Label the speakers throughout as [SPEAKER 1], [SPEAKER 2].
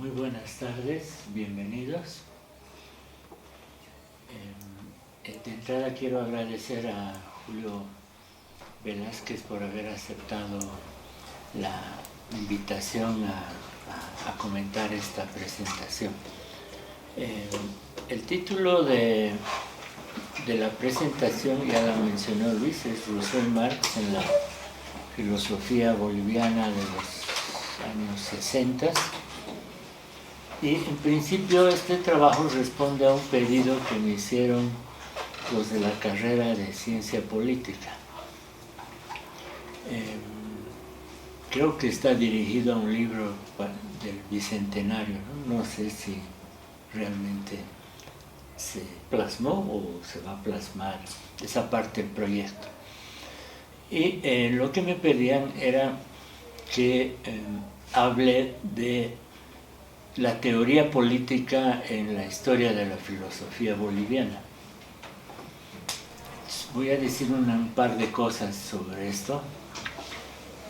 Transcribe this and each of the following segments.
[SPEAKER 1] Muy buenas tardes, bienvenidos. De entrada quiero agradecer a Julio Velázquez por haber aceptado la invitación a comentar esta presentación. El título de la presentación ya la mencionó Luis, es Rousseau y Marx en la filosofía boliviana de los años 60. Y en principio este trabajo responde a un pedido que me hicieron los de la carrera de Ciencia Política. Creo que está dirigido a un libro del Bicentenario, ¿no? No sé si realmente se plasmó o se va a plasmar esa parte del proyecto. Y lo que me pedían era que hable de la teoría política en la historia de la filosofía boliviana. Voy a decir un par de cosas sobre esto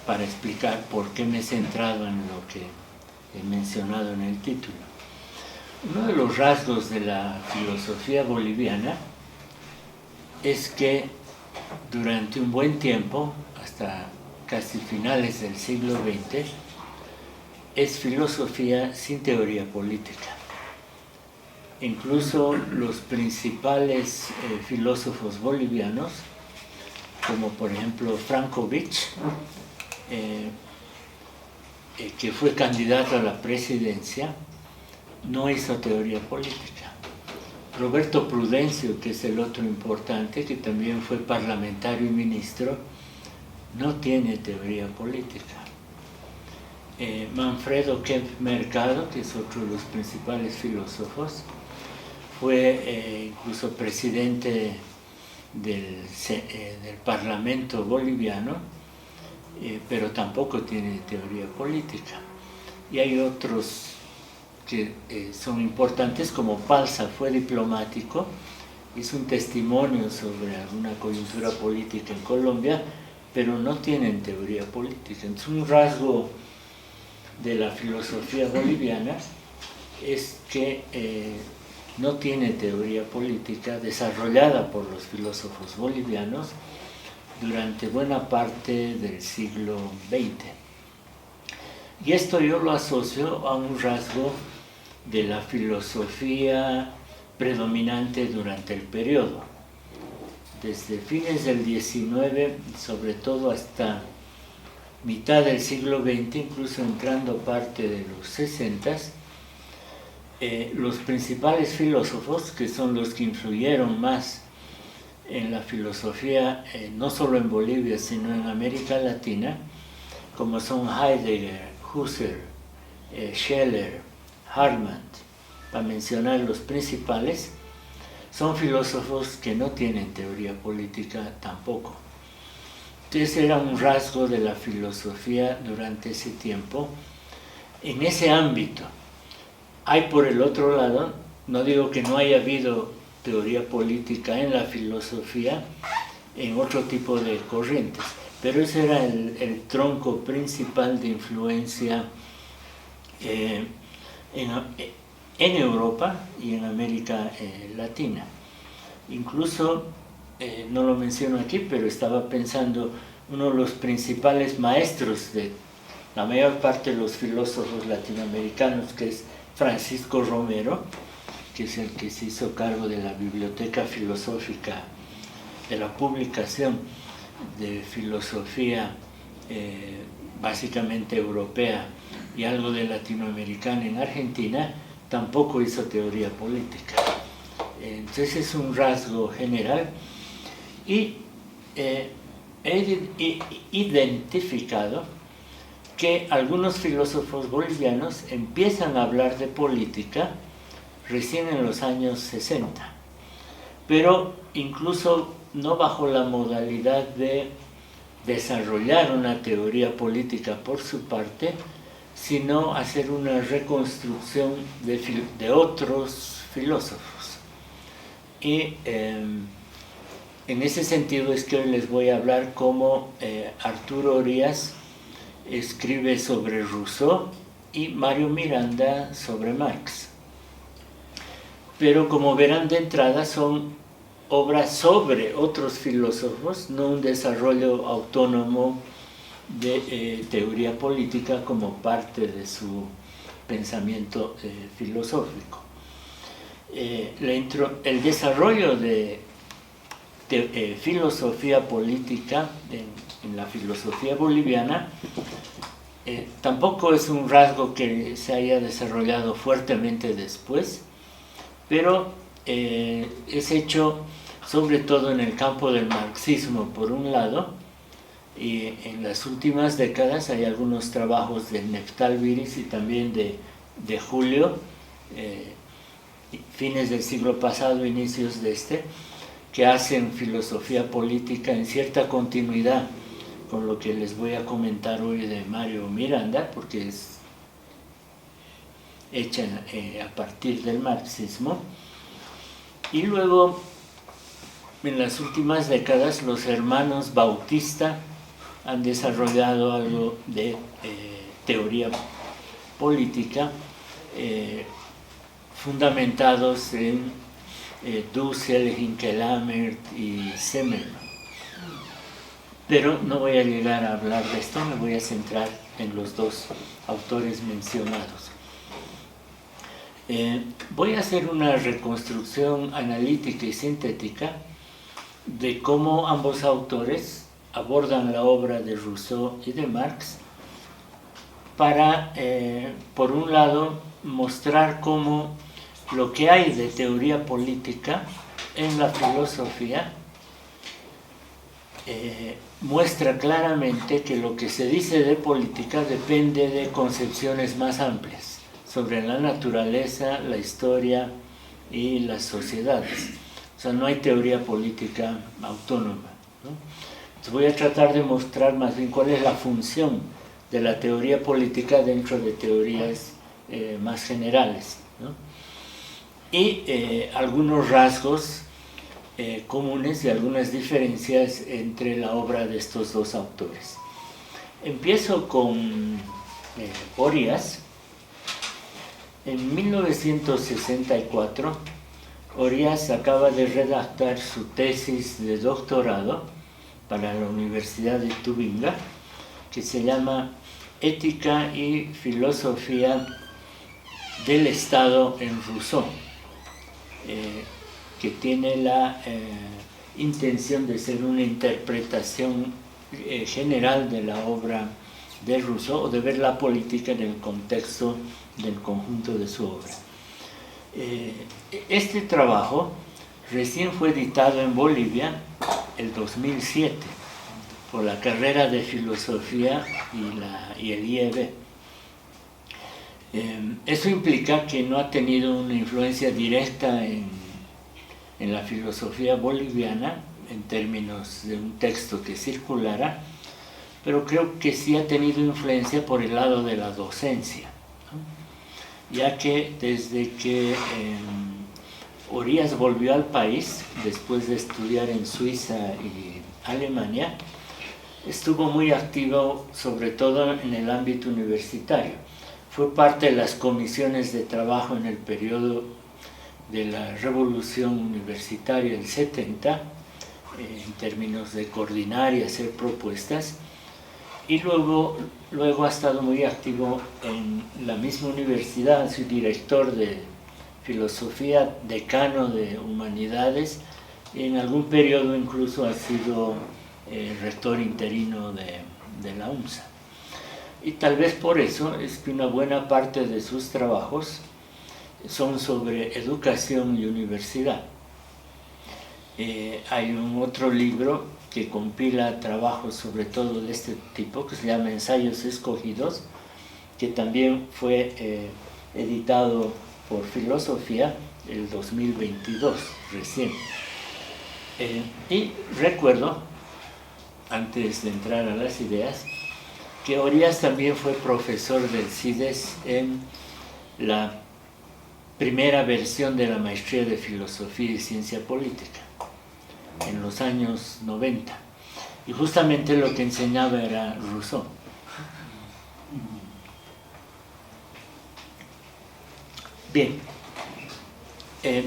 [SPEAKER 1] para explicar por qué me he centrado en lo que he mencionado en el título. Uno de los rasgos de la filosofía boliviana es que durante un buen tiempo, hasta casi finales del siglo XX, es filosofía sin teoría política. Incluso los principales filósofos bolivianos, como por ejemplo Frankovic, que fue candidato a la presidencia, no hizo teoría política. Roberto Prudencio, que es el otro importante, que también fue parlamentario y ministro, no tiene teoría política. Manfredo Kempf Mercado, que es otro de los principales filósofos, fue incluso presidente del Parlamento boliviano, pero tampoco tiene teoría política. Y hay otros que son importantes, como Palza, fue diplomático, hizo un testimonio sobre alguna coyuntura política en Colombia, pero no tienen teoría política. Entonces, un rasgo de la filosofía boliviana es que no tiene teoría política desarrollada por los filósofos bolivianos durante buena parte del siglo XX. Y esto yo lo asocio a un rasgo de la filosofía predominante durante el periodo. Desde fines del XIX, sobre todo hasta mitad del siglo XX, incluso entrando parte de los 60, los principales filósofos, que son los que influyeron más en la filosofía, no solo en Bolivia, sino en América Latina, como son Heidegger, Husserl, Scheler, Hartmann, para mencionar los principales, son filósofos que no tienen teoría política tampoco. Entonces era un rasgo de la filosofía durante ese tiempo. En ese ámbito hay, por el otro lado, no digo que no haya habido teoría política en la filosofía, en otro tipo de corrientes, pero ese era el tronco principal de influencia en Europa y en América Latina. Incluso, no lo menciono aquí, pero estaba pensando, uno de los principales maestros de la mayor parte de los filósofos latinoamericanos, que es Francisco Romero, que es el que se hizo cargo de la biblioteca filosófica, de la publicación de filosofía básicamente europea y algo de latinoamericana en Argentina, tampoco hizo teoría política. Entonces es un rasgo general y he identificado que algunos filósofos bolivianos empiezan a hablar de política recién en los años 60, pero incluso no bajo la modalidad de desarrollar una teoría política por su parte, sino hacer una reconstrucción de otros filósofos. Y en ese sentido es que hoy les voy a hablar cómo Arturo Orías escribe sobre Rousseau y Mario Miranda sobre Marx. Pero como verán de entrada, son obras sobre otros filósofos, no un desarrollo autónomo de teoría política como parte de su pensamiento filosófico. El desarrollo de filosofía política en la filosofía boliviana tampoco es un rasgo que se haya desarrollado fuertemente después, pero es hecho sobre todo en el campo del marxismo por un lado, y en las últimas décadas hay algunos trabajos de Neftal Viris y también de Julio, fines del siglo pasado, inicios de este, que hacen filosofía política en cierta continuidad con lo que les voy a comentar hoy de Mario Miranda, porque es hecha a partir del marxismo. Y luego, en las últimas décadas, los hermanos Bautista han desarrollado algo de teoría política, fundamentados en Dussel, Hinkelhammer y Semmelmann. Pero no voy a llegar a hablar de esto, me voy a centrar en los dos autores mencionados. Voy a hacer una reconstrucción analítica y sintética de cómo ambos autores abordan la obra de Rousseau y de Marx para, por un lado, mostrar cómo lo que hay de teoría política en la filosofía muestra claramente que lo que se dice de política depende de concepciones más amplias sobre la naturaleza, la historia y las sociedades. O sea, no hay teoría política autónoma, ¿no? Entonces voy a tratar de mostrar más bien cuál es la función de la teoría política dentro de teorías más generales, ¿no? Y algunos rasgos comunes y algunas diferencias entre la obra de estos dos autores. Empiezo con Orías. En 1964, Orías acaba de redactar su tesis de doctorado para la Universidad de Tubinga, que se llama Ética y Filosofía del Estado en Rousseau, que tiene la intención de ser una interpretación general de la obra de Rousseau, o de ver la política en el contexto del conjunto de su obra. Este trabajo recién fue editado en Bolivia el 2007 por la carrera de Filosofía y el IEB. Eso implica que no ha tenido una influencia directa en la filosofía boliviana en términos de un texto que circulara, pero creo que sí ha tenido influencia por el lado de la docencia, ¿no? Ya que desde que Orías volvió al país, después de estudiar en Suiza y Alemania, estuvo muy activo sobre todo en el ámbito universitario. Fue parte de las comisiones de trabajo en el periodo de la revolución universitaria del 70, en términos de coordinar y hacer propuestas, y luego ha estado muy activo en la misma universidad, su director de filosofía, decano de humanidades, y en algún periodo incluso ha sido rector interino de la UNSA. Y tal vez por eso es que una buena parte de sus trabajos son sobre educación y universidad. Hay un otro libro que compila trabajos sobre todo de este tipo, que se llama Ensayos Escogidos, que también fue editado por Filosofía el 2022, recién. Y recuerdo, antes de entrar a las ideas, que Orías también fue profesor del CIDES en la primera versión de la maestría de Filosofía y Ciencia Política, en los años 90. Y justamente lo que enseñaba era Rousseau. Bien,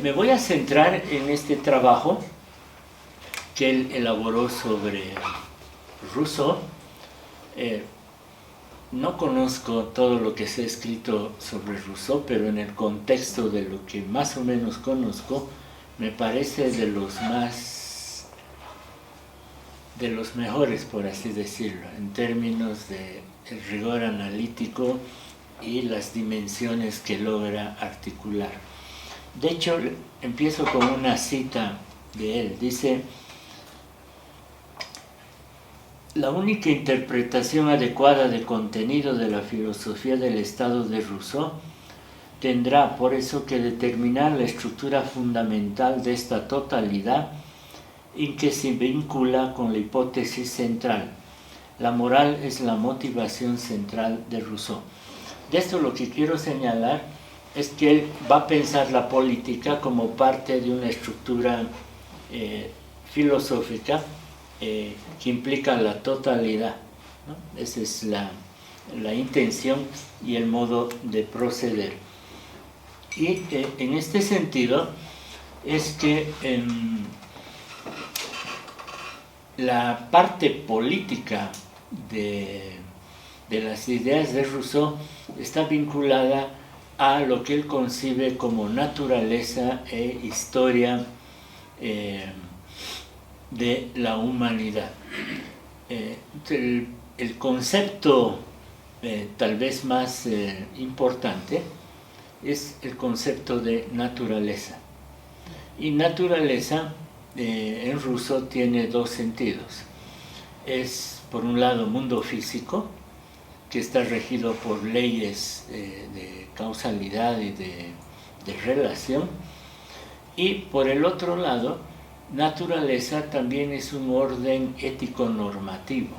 [SPEAKER 1] me voy a centrar en este trabajo que él elaboró sobre Rousseau. No conozco todo lo que se ha escrito sobre Rousseau, pero en el contexto de lo que más o menos conozco, me parece de los mejores, por así decirlo, en términos de el rigor analítico y las dimensiones que logra articular. De hecho, empiezo con una cita de él. Dice: la única interpretación adecuada de contenido de la filosofía del Estado de Rousseau tendrá por eso que determinar la estructura fundamental de esta totalidad en que se vincula con la hipótesis central. La moral es la motivación central de Rousseau. De esto lo que quiero señalar es que él va a pensar la política como parte de una estructura filosófica que implica la totalidad, ¿no? Esa es la intención y el modo de proceder. Y en este sentido es que la parte política de las ideas de Rousseau está vinculada a lo que él concibe como naturaleza e historia de la humanidad. El concepto tal vez más importante es el concepto de naturaleza. Y naturaleza en Rousseau tiene dos sentidos. Es, por un lado, mundo físico, que está regido por leyes de causalidad y de relación, y por el otro lado, naturaleza también es un orden ético-normativo,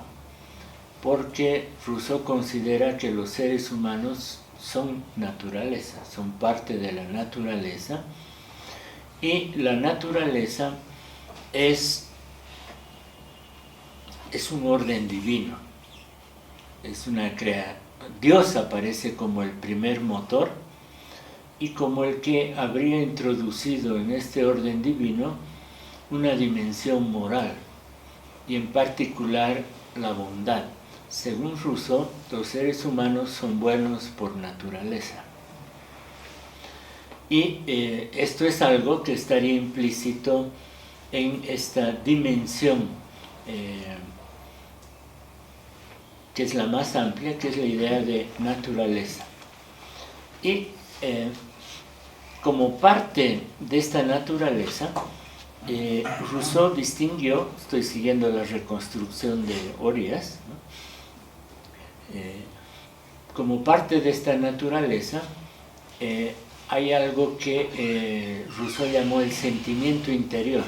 [SPEAKER 1] porque Rousseau considera que los seres humanos son naturaleza, son parte de la naturaleza, y la naturaleza es un orden divino, es una Dios aparece como el primer motor y como el que habría introducido en este orden divino una dimensión moral, y en particular la bondad. Según Rousseau, los seres humanos son buenos por naturaleza. Y esto es algo que estaría implícito en esta dimensión que es la más amplia, que es la idea de naturaleza. Y como parte de esta naturaleza, Rousseau distinguió, estoy siguiendo la reconstrucción de Orias, ¿no? Como parte de esta naturaleza, hay algo que Rousseau llamó el sentimiento interior,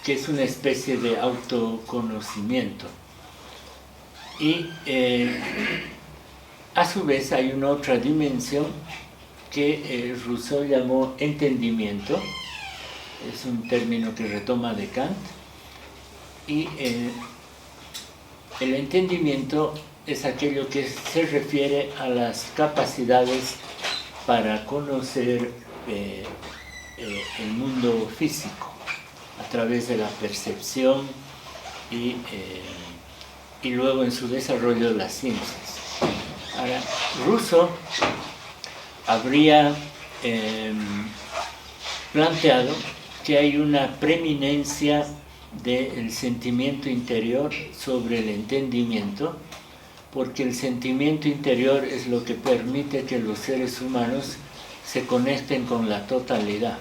[SPEAKER 1] que es una especie de autoconocimiento. Y a su vez hay una otra dimensión que Rousseau llamó entendimiento, es un término que retoma de Kant, y el entendimiento es aquello que se refiere a las capacidades para conocer el mundo físico a través de la percepción y luego en su desarrollo las ciencias. Ahora, Rousseau habría planteado que hay una preeminencia del sentimiento interior sobre el entendimiento, porque el sentimiento interior es lo que permite que los seres humanos se conecten con la totalidad,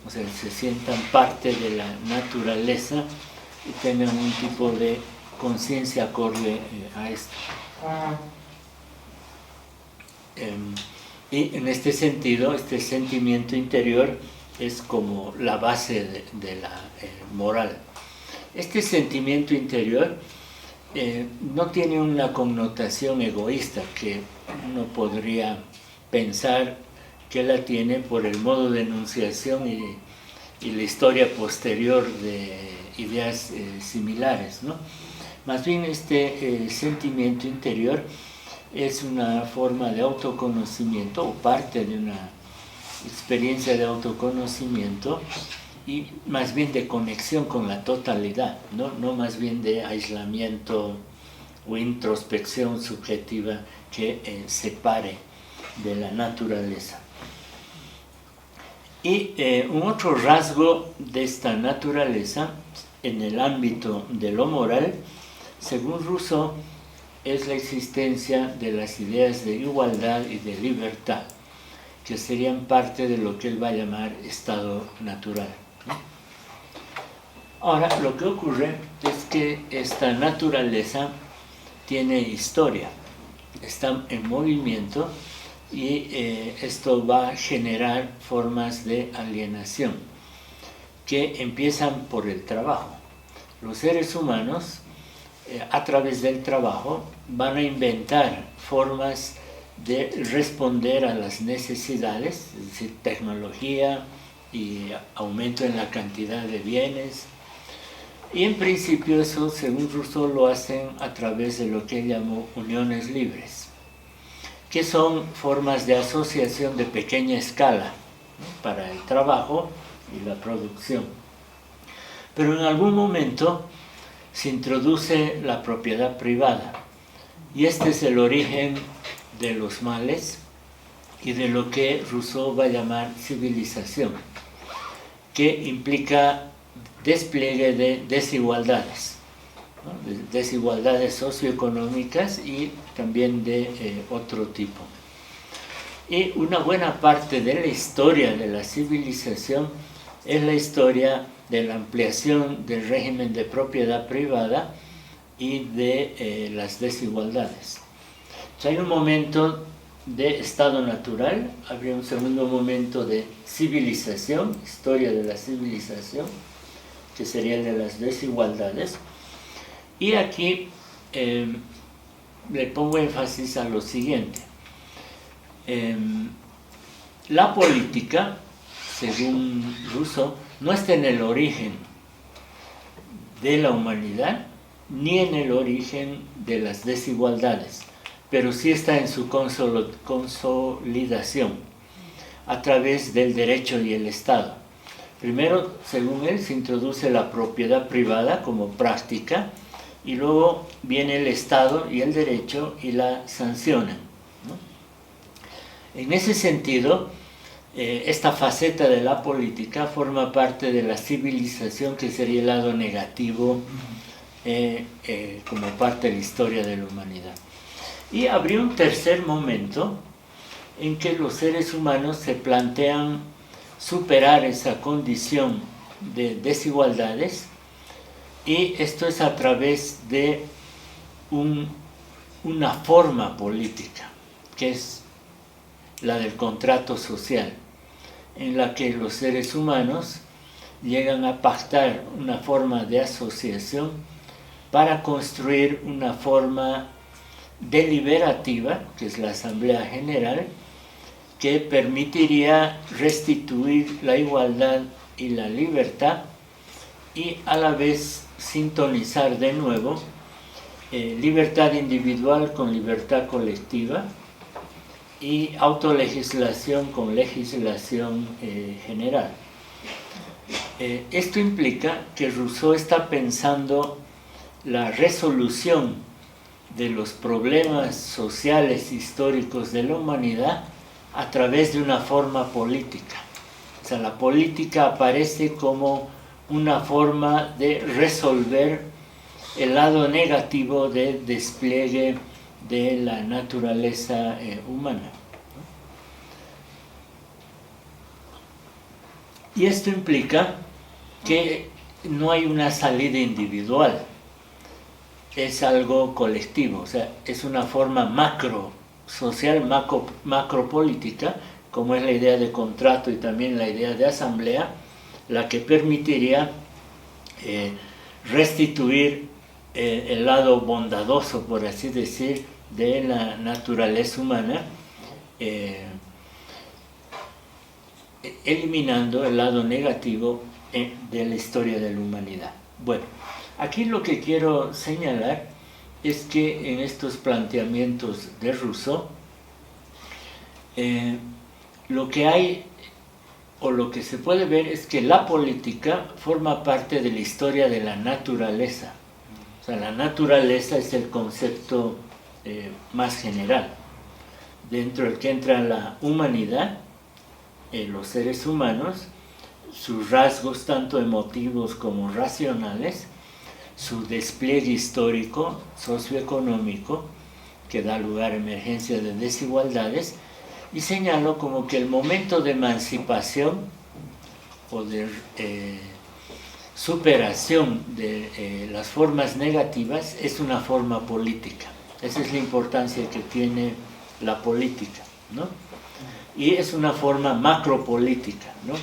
[SPEAKER 1] o sea, se sientan parte de la naturaleza y tengan un tipo de conciencia acorde a esto. Y en este sentido, este sentimiento interior es como la base de la moral. Este sentimiento interior no tiene una connotación egoísta, que uno podría pensar que la tiene por el modo de enunciación y la historia posterior de ideas similares, ¿no? Más bien este sentimiento interior es una forma de autoconocimiento o parte de una experiencia de autoconocimiento y más bien de conexión con la totalidad, no más bien de aislamiento o introspección subjetiva que separe de la naturaleza. Y un otro rasgo de esta naturaleza en el ámbito de lo moral, según Rousseau, es la existencia de las ideas de igualdad y de libertad, que serían parte de lo que él va a llamar estado natural. Ahora, lo que ocurre es que esta naturaleza tiene historia, está en movimiento y esto va a generar formas de alienación que empiezan por el trabajo. Los seres humanos, a través del trabajo, van a inventar formas de responder a las necesidades, es decir, tecnología y aumento en la cantidad de bienes. Y en principio eso, según Rousseau, lo hacen a través de lo que él llamó uniones libres, que son formas de asociación de pequeña escala, ¿no?, para el trabajo y la producción. Pero en algún momento se introduce la propiedad privada, y este es el origen de los males y de lo que Rousseau va a llamar civilización, que implica despliegue de desigualdades, ¿no?, de desigualdades socioeconómicas y también de otro tipo. Y una buena parte de la historia de la civilización es la historia de la ampliación del régimen de propiedad privada y de las desigualdades. Entonces, hay un momento de estado natural, habría un segundo momento de civilización, historia de la civilización, que sería el de las desigualdades. Y aquí le pongo énfasis a lo siguiente. La política, según Rousseau, no está en el origen de la humanidad ni en el origen de las desigualdades, pero sí está en su consolidación a través del derecho y el Estado. Primero, según él, se introduce la propiedad privada como práctica y luego viene el Estado y el derecho y la sancionan, ¿no? En ese sentido, esta faceta de la política forma parte de la civilización, que sería el lado negativo como parte de la historia de la humanidad. Y habría un tercer momento en que los seres humanos se plantean superar esa condición de desigualdades, y esto es a través de una forma política, que es la del contrato social, en la que los seres humanos llegan a pactar una forma de asociación para construir una forma deliberativa, que es la Asamblea General, que permitiría restituir la igualdad y la libertad y a la vez sintonizar de nuevo libertad individual con libertad colectiva y autolegislación con legislación general. Esto implica que Rousseau está pensando la resolución de los problemas sociales históricos de la humanidad a través de una forma política. O sea, la política aparece como una forma de resolver el lado negativo del despliegue de la naturaleza humana. Y esto implica que no hay una salida individual, es algo colectivo, o sea, es una forma macro social, macropolítica, como es la idea de contrato y también la idea de asamblea, la que permitiría restituir el lado bondadoso, por así decir, de la naturaleza humana, eliminando el lado negativo de la historia de la humanidad. Bueno, aquí lo que quiero señalar es que en estos planteamientos de Rousseau, lo que hay o lo que se puede ver es que la política forma parte de la historia de la naturaleza. O sea, la naturaleza es el concepto más general, dentro del que entra la humanidad, los seres humanos, sus rasgos tanto emotivos como racionales, su despliegue histórico, socioeconómico, que da lugar a emergencia de desigualdades, y señaló como que el momento de emancipación o de superación de las formas negativas es una forma política. Esa es la importancia que tiene la política, ¿no? Y es una forma macropolítica, ¿no?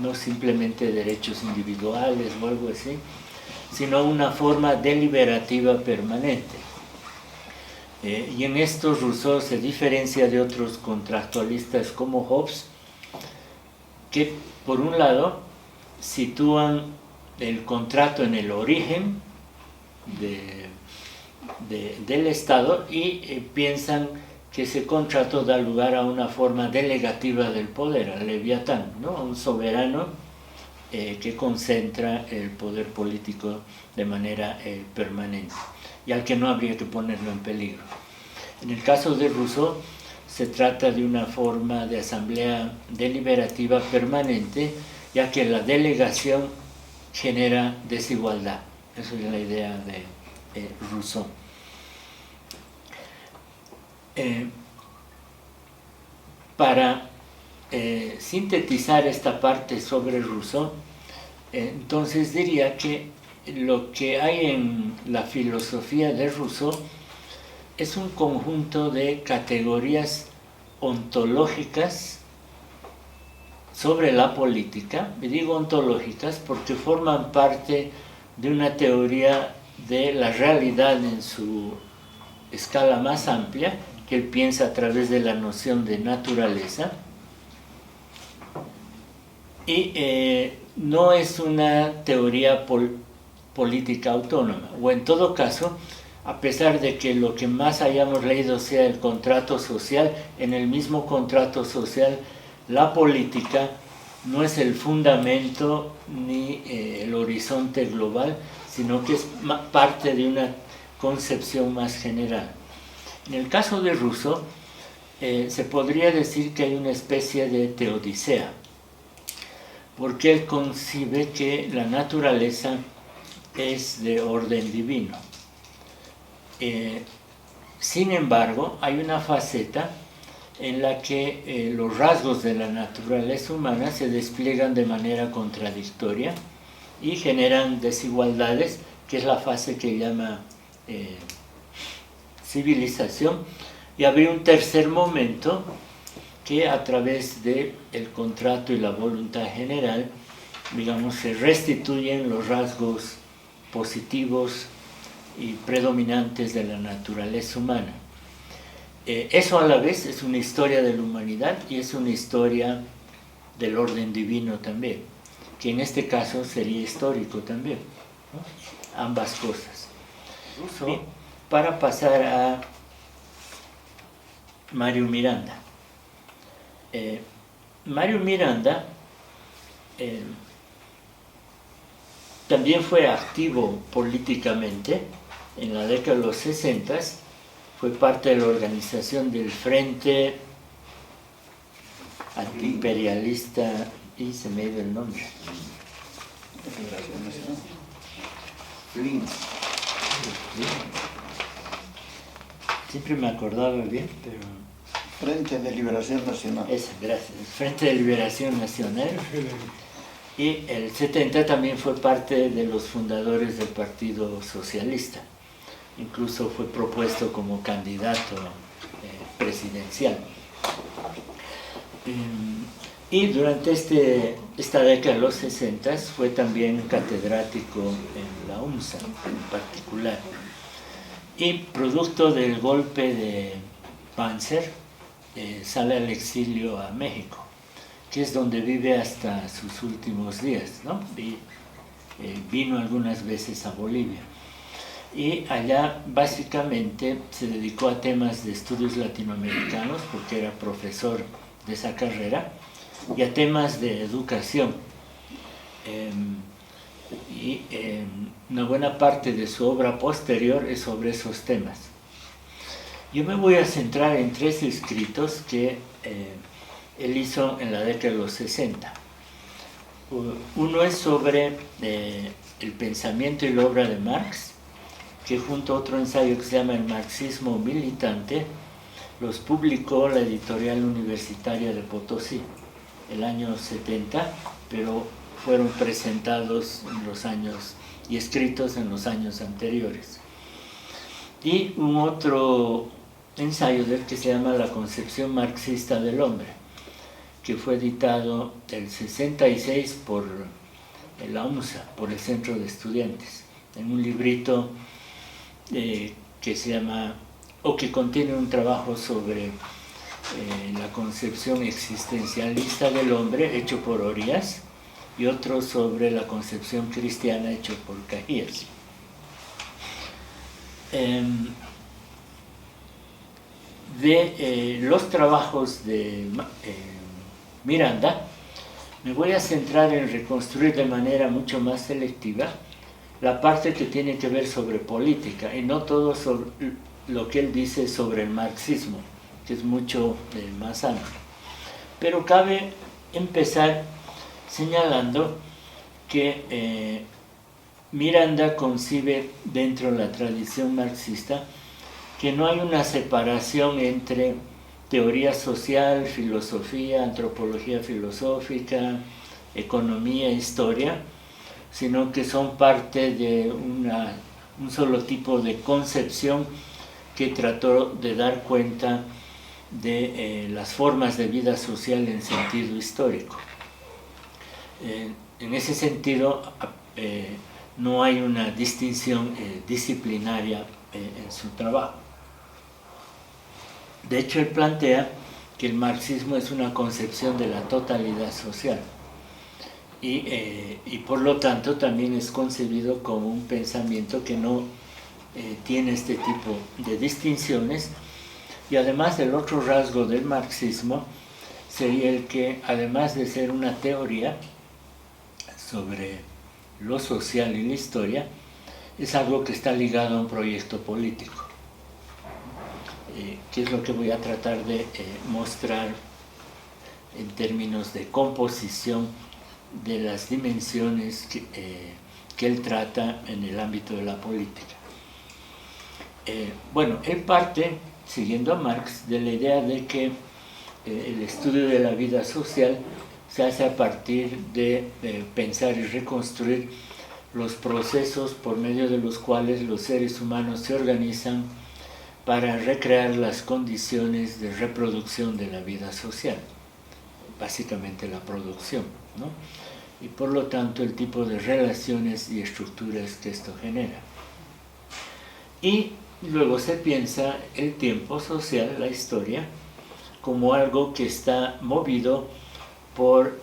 [SPEAKER 1] No simplemente derechos individuales o algo así, sino una forma deliberativa permanente. Y en esto Rousseau se diferencia de otros contractualistas como Hobbes, que por un lado sitúan el contrato en el origen del Estado y piensan que ese contrato da lugar a una forma delegativa del poder, al Leviatán, ¿no? A un soberano que concentra el poder político de manera permanente y al que no habría que ponerlo en peligro. En el caso de Rousseau se trata de una forma de asamblea deliberativa permanente, ya que la delegación genera desigualdad. Esa es la idea de Rousseau. Para sintetizar esta parte sobre Rousseau, entonces diría que lo que hay en la filosofía de Rousseau es un conjunto de categorías ontológicas sobre la política. Y digo ontológicas porque forman parte de una teoría de la realidad en su escala más amplia, que él piensa a través de la noción de naturaleza. Y no es una teoría política autónoma, o en todo caso, a pesar de que lo que más hayamos leído sea el contrato social, en el mismo contrato social la política no es el fundamento ni el horizonte global, sino que es parte de una concepción más general. En el caso de Rousseau, se podría decir que hay una especie de teodicea, porque él concibe que la naturaleza es de orden divino. Sin embargo, hay una faceta en la que los rasgos de la naturaleza humana se despliegan de manera contradictoria y generan desigualdades, que es la fase que llama civilización. Y habría un tercer momento que a través del contrato y la voluntad general, digamos, se restituyen los rasgos positivos y predominantes de la naturaleza humana. Eso a la vez es una historia de la humanidad y es una historia del orden divino también, que en este caso sería histórico también, ¿no? Ambas cosas. Bien, para pasar a Mario Miranda. Mario Miranda también fue activo políticamente en la década de los 60, fue parte de la organización del Frente Antiimperialista, y se me ha ido el nombre. Siempre me acordaba bien, pero...
[SPEAKER 2] Frente de Liberación Nacional.
[SPEAKER 1] Esa, gracias. El Frente de Liberación Nacional. Y el 70 también fue parte de los fundadores del Partido Socialista. Incluso fue propuesto como candidato presidencial. Y durante esta década de los 60 fue también catedrático en la UNSA en particular. Y producto del golpe de Panzer, sale al exilio a México, que es donde vive hasta sus últimos días, ¿no? Y vino algunas veces a Bolivia. y allá básicamente se dedicó a temas de estudios latinoamericanos porque era profesor de esa carrera y a temas de educación. Una buena parte de su obra posterior es sobre esos temas. Yo me voy a centrar en 3 escritos que él hizo en la década de los 60. Uno es sobre el pensamiento y la obra de Marx, que junto a otro ensayo que se llama El marxismo militante, los publicó la editorial universitaria de Potosí el año 70, pero fueron presentados en los años y escritos en los años anteriores. Y un otro ensayo de él que se llama La concepción marxista del hombre, que fue editado el 66 por la UNSA, por el Centro de Estudiantes, en un librito que se llama, o que contiene un trabajo sobre la concepción existencialista del hombre, hecho por Orías, y otro sobre la concepción cristiana, hecho por Cajías. De los trabajos de Miranda, me voy a centrar en reconstruir de manera mucho más selectiva la parte que tiene que ver sobre política y no todo sobre lo que él dice sobre el marxismo, que es mucho más amplio. Pero cabe empezar señalando que Miranda concibe dentro de la tradición marxista que no hay una separación entre teoría social, filosofía, antropología filosófica, economía, historia, sino que son parte de un solo tipo de concepción que trató de dar cuenta de las formas de vida social en sentido histórico. En ese sentido, no hay una distinción disciplinaria en su trabajo. De hecho, él plantea que el marxismo es una concepción de la totalidad social y por lo tanto también es concebido como un pensamiento que no tiene este tipo de distinciones. Y además, el otro rasgo del marxismo sería el que, además de ser una teoría sobre lo social y la historia, es algo que está ligado a un proyecto político, que es lo que voy a tratar de mostrar en términos de composición de las dimensiones que él trata en el ámbito de la política. Bueno, él parte, siguiendo a Marx, de la idea de que el estudio de la vida social se hace a partir de pensar y reconstruir los procesos por medio de los cuales los seres humanos se organizan para recrear las condiciones de reproducción de la vida social, básicamente la producción, ¿no? Y por lo tanto el tipo de relaciones y estructuras que esto genera. Y luego se piensa el tiempo social, la historia, como algo que está movido por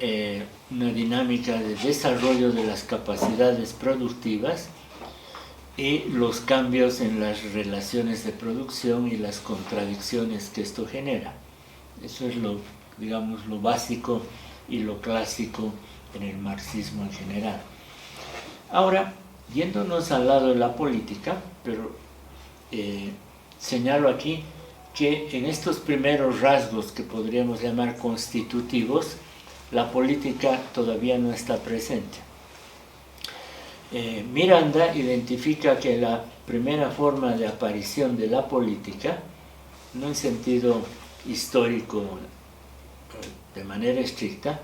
[SPEAKER 1] una dinámica de desarrollo de las capacidades productivas y los cambios en las relaciones de producción y las contradicciones que esto genera. Eso es lo básico y lo clásico en el marxismo en general. Ahora, yéndonos al lado de la política, pero señalo aquí que en estos primeros rasgos que podríamos llamar constitutivos, la política todavía no está presente. Miranda identifica que la primera forma de aparición de la política, no en sentido histórico de manera estricta,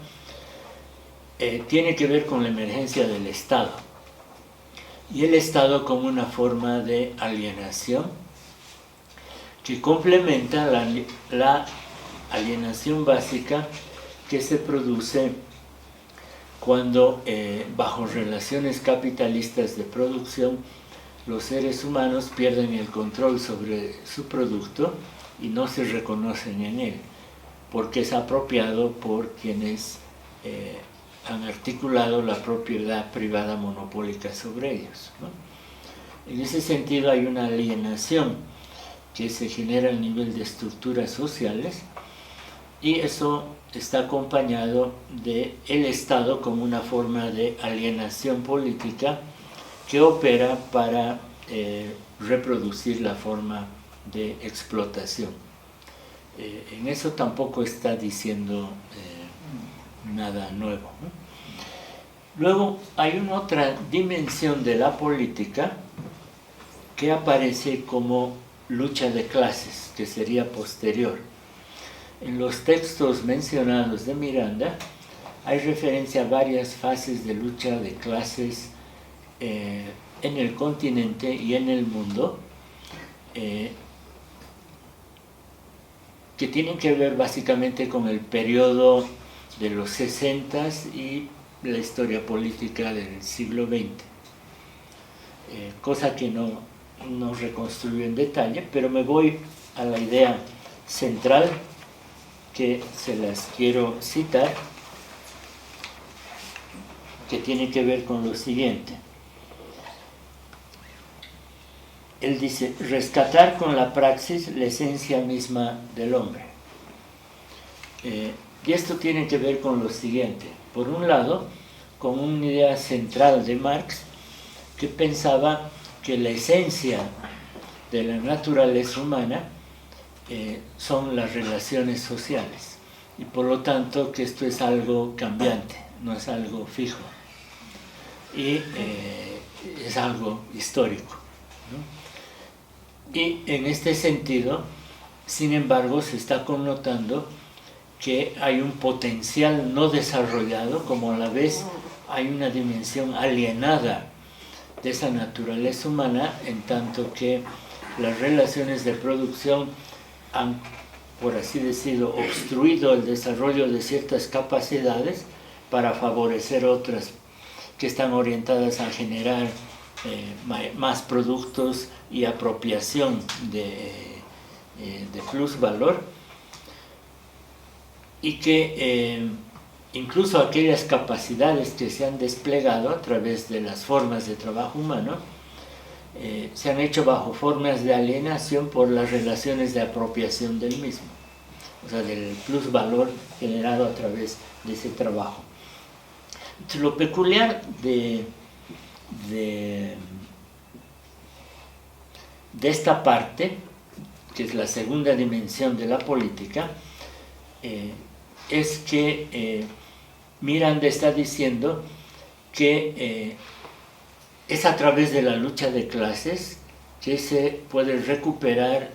[SPEAKER 1] tiene que ver con la emergencia del Estado. Y el Estado como una forma de alienación que complementa la alienación básica que se produce cuando bajo relaciones capitalistas de producción los seres humanos pierden el control sobre su producto y no se reconocen en él, porque es apropiado por quienes han articulado la propiedad privada monopólica sobre ellos, ¿no? En ese sentido hay una alienación que se genera a nivel de estructuras sociales, y eso está acompañado del Estado como una forma de alienación política que opera para reproducir la forma de explotación. En eso tampoco está diciendo nada nuevo, ¿no? Luego hay una otra dimensión de la política que aparece como lucha de clases, que sería posterior. En los textos mencionados de Miranda hay referencia a varias fases de lucha de clases en el continente y en el mundo, que tienen que ver básicamente con el periodo de los 60 y la historia política del siglo XX, cosa que no reconstruyo en detalle, pero me voy a la idea central que se las quiero citar, que tiene que ver con lo siguiente. Él dice: rescatar con la praxis la esencia misma del hombre. Y esto tiene que ver con lo siguiente. Por un lado, con una idea central de Marx, que pensaba que la esencia de la naturaleza humana son las relaciones sociales, y por lo tanto que esto es algo cambiante, no es algo fijo, y es algo histórico, ¿no? Y en este sentido, sin embargo, se está connotando que hay un potencial no desarrollado, como a la vez hay una dimensión alienada de esa naturaleza humana, en tanto que las relaciones de producción han, por así decirlo, obstruido el desarrollo de ciertas capacidades para favorecer otras que están orientadas a generar más productos y apropiación de plusvalor, y que incluso aquellas capacidades que se han desplegado a través de las formas de trabajo humano se han hecho bajo formas de alienación por las relaciones de apropiación del mismo, o sea, del plusvalor generado a través de ese trabajo. Entonces, lo peculiar de esta parte, que es la segunda dimensión de la política, es que Miranda está diciendo que es a través de la lucha de clases que se puede recuperar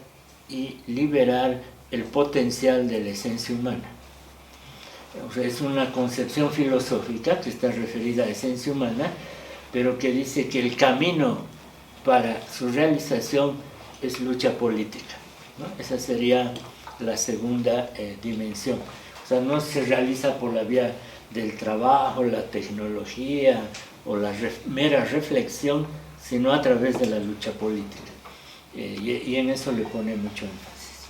[SPEAKER 1] y liberar el potencial de la esencia humana. O sea, es una concepción filosófica que está referida a esencia humana, pero que dice que el camino para su realización es lucha política, ¿no? Esa sería la segunda dimensión. O sea, no se realiza por la vía del trabajo, la tecnología o la mera reflexión, sino a través de la lucha política. Y en eso le pone mucho énfasis.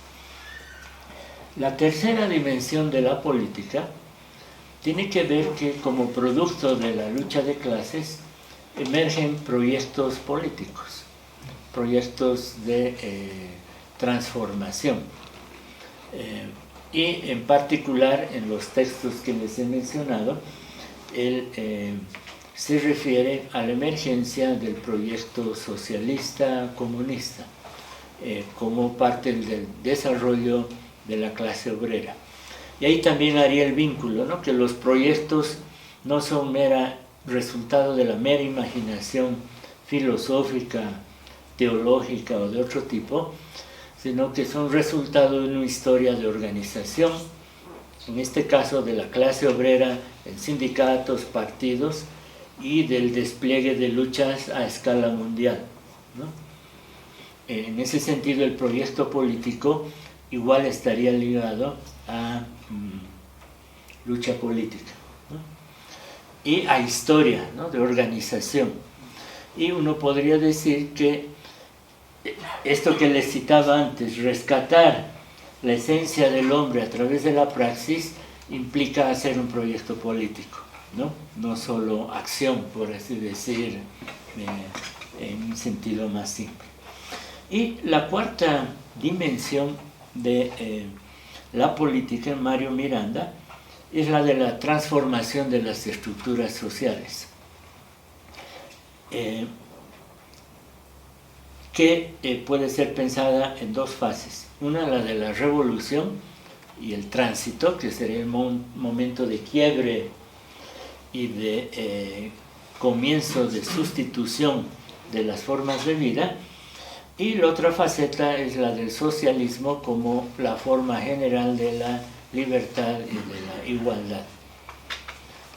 [SPEAKER 1] La tercera dimensión de la política tiene que ver que, como producto de la lucha de clases, emergen proyectos políticos, proyectos de transformación. Y en particular en los textos que les he mencionado, él se refiere a la emergencia del proyecto socialista comunista como parte del desarrollo de la clase obrera. Y ahí también haría el vínculo, ¿no? Que los proyectos no son mera resultado de la mera imaginación filosófica, teológica o de otro tipo, sino que son resultado de una historia de organización, en este caso de la clase obrera en sindicatos, partidos, y del despliegue de luchas a escala mundial, ¿no? En ese sentido, el proyecto político igual estaría ligado a lucha política, ¿no? Y a historia, ¿no? De organización. Y uno podría decir que esto que les citaba antes, rescatar la esencia del hombre a través de la praxis, implica hacer un proyecto político, ¿no? No solo acción, por así decir, en un sentido más simple. Y la cuarta dimensión de la política en Mario Miranda es la de la transformación de las estructuras sociales, que puede ser pensada en dos fases. Una, la de la revolución y el tránsito, que sería el momento de quiebre y de comienzo de sustitución de las formas de vida, y la otra faceta es la del socialismo como la forma general de la libertad y de la igualdad,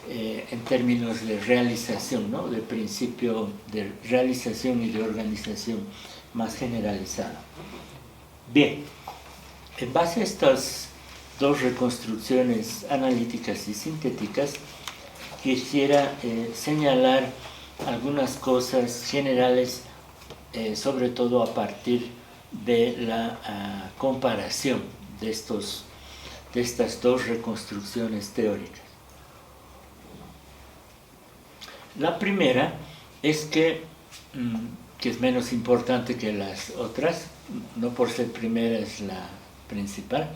[SPEAKER 1] en términos de realización, ¿no? De principio de realización y de organización más generalizada. Bien, en base a estas dos reconstrucciones analíticas y sintéticas, quisiera señalar algunas cosas generales, sobre todo a partir de la comparación de estas dos reconstrucciones teóricas. La primera es que es menos importante que las otras, no por ser primera es la principal,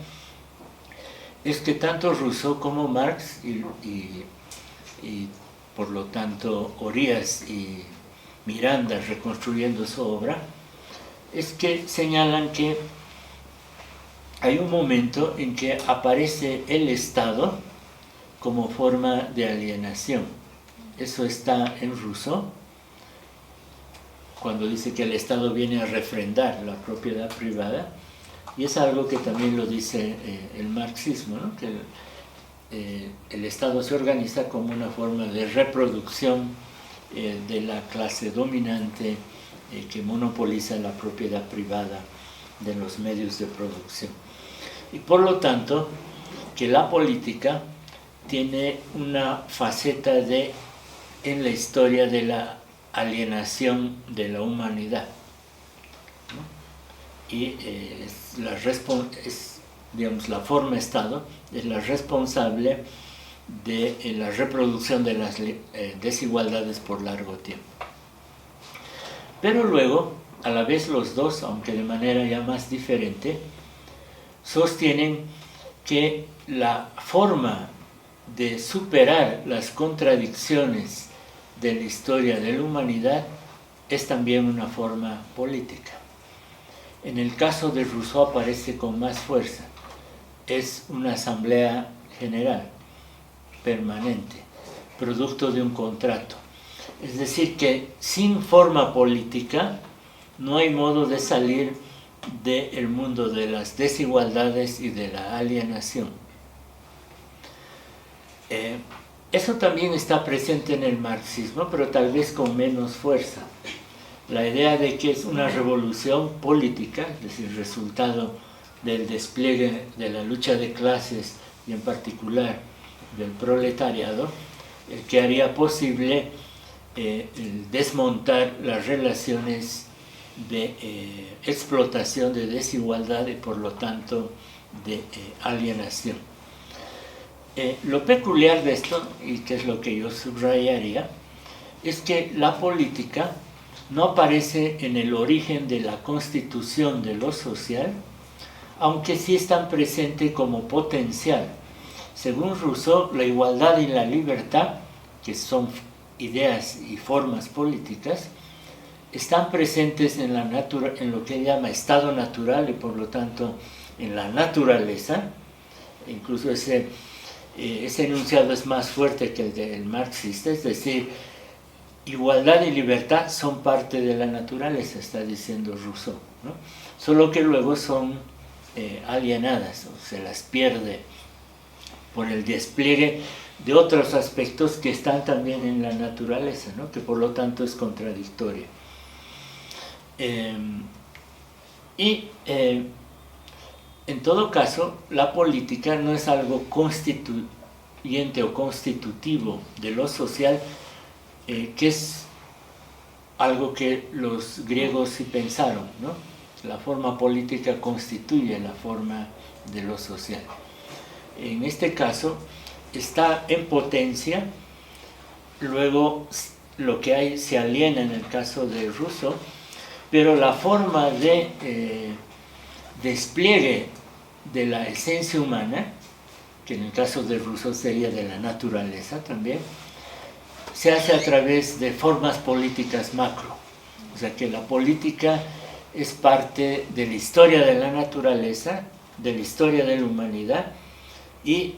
[SPEAKER 1] es que tanto Rousseau como Marx y por lo tanto Orías y Miranda, reconstruyendo su obra, es que señalan que hay un momento en que aparece el Estado como forma de alienación. Eso está en Rousseau, cuando dice que el Estado viene a refrendar la propiedad privada, y es algo que también lo dice el marxismo, ¿no? Que el Estado se organiza como una forma de reproducción de la clase dominante que monopoliza la propiedad privada de los medios de producción. Y por lo tanto, que la política tiene una faceta en la historia de la alienación de la humanidad, ¿no? Y la forma Estado es la responsable de la reproducción de las desigualdades por largo tiempo. Pero luego, a la vez los dos, aunque de manera ya más diferente, sostienen que la forma de superar las contradicciones de la historia de la humanidad es también una forma política. En el caso de Rousseau aparece con más fuerza. Es una asamblea general, permanente, producto de un contrato. Es decir, que sin forma política no hay modo de salir del mundo de las desigualdades y de la alienación. Eso también está presente en el marxismo, pero tal vez con menos fuerza. La idea de que es una revolución política, es decir, resultado del despliegue de la lucha de clases y en particular del proletariado, que haría posible el desmontar las relaciones de explotación, de desigualdad y por lo tanto de alienación. Lo peculiar de esto, y que es lo que yo subrayaría, es que la política no aparece en el origen de la constitución de lo social, aunque sí están presentes como potencial. Según Rousseau, la igualdad y la libertad, que son ideas y formas políticas, están presentes en lo que él llama estado natural y por lo tanto en la naturaleza. Incluso ese enunciado es más fuerte que el del marxista, es decir, igualdad y libertad son parte de la naturaleza, está diciendo Rousseau, ¿no? Solo que luego son alienadas, o se las pierde por el despliegue de otros aspectos que están también en la naturaleza, ¿no? Que por lo tanto es contradictoria. En todo caso, la política no es algo constituyente o constitutivo de lo social, que es algo que los griegos sí pensaron, ¿no? La forma política constituye la forma de lo social. En este caso, está en potencia, luego lo que hay se aliena en el caso de Rousseau, pero la forma de despliegue de la esencia humana, que en el caso de Rousseau sería de la naturaleza también, se hace a través de formas políticas macro. O sea que la política es parte de la historia de la naturaleza, de la historia de la humanidad, y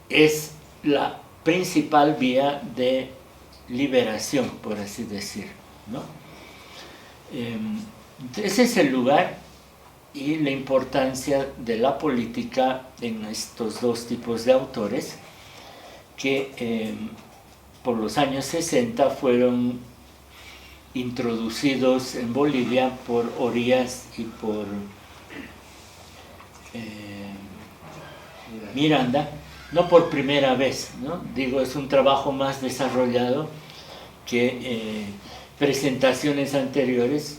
[SPEAKER 1] es la principal vía de liberación, por así decir, ¿no? Ese es el lugar y la importancia de la política en estos dos tipos de autores que por los años 60 fueron introducidos en Bolivia por Orías y por Miranda, no por primera vez, ¿no? Digo, es un trabajo más desarrollado que presentaciones anteriores,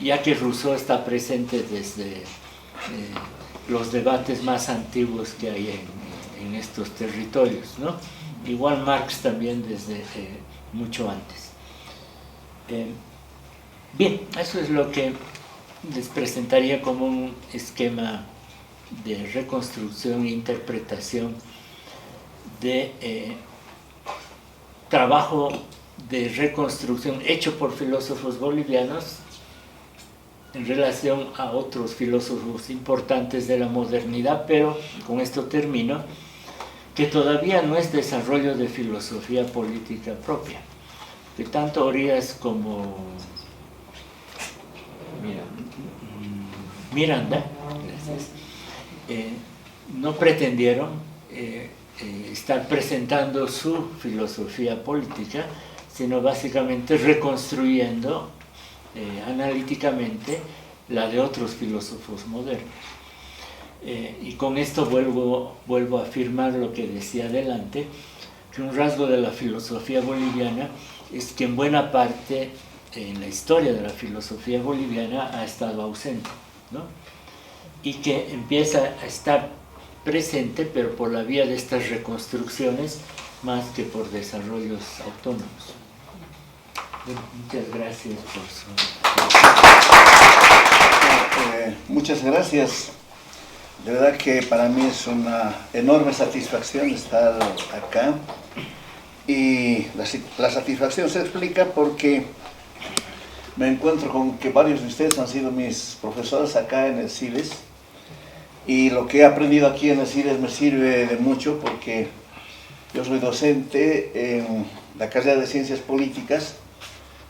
[SPEAKER 1] ya que Rousseau está presente desde los debates más antiguos que hay en estos territorios, ¿no? Igual Marx también desde mucho antes. Bien, eso es lo que les presentaría como un esquema de reconstrucción e interpretación de trabajo de reconstrucción hecho por filósofos bolivianos en relación a otros filósofos importantes de la modernidad, pero con esto termino, que todavía no es desarrollo de filosofía política propia, que tanto Orías como Miranda no pretendieron estar presentando su filosofía política, sino básicamente reconstruyendo analíticamente la de otros filósofos modernos. Y con esto vuelvo a afirmar lo que decía adelante, que un rasgo de la filosofía boliviana es que en buena parte en la historia de la filosofía boliviana ha estado ausente, ¿no? Y que empieza a estar presente, pero por la vía de estas reconstrucciones más que por desarrollos autónomos. Bueno, muchas gracias por su...
[SPEAKER 2] Muchas gracias. De verdad que para mí es una enorme satisfacción estar acá, y la satisfacción se explica porque me encuentro con que varios de ustedes han sido mis profesores acá en el CIDES, y lo que he aprendido aquí en el CIDES me sirve de mucho porque yo soy docente en la carrera de Ciencias Políticas,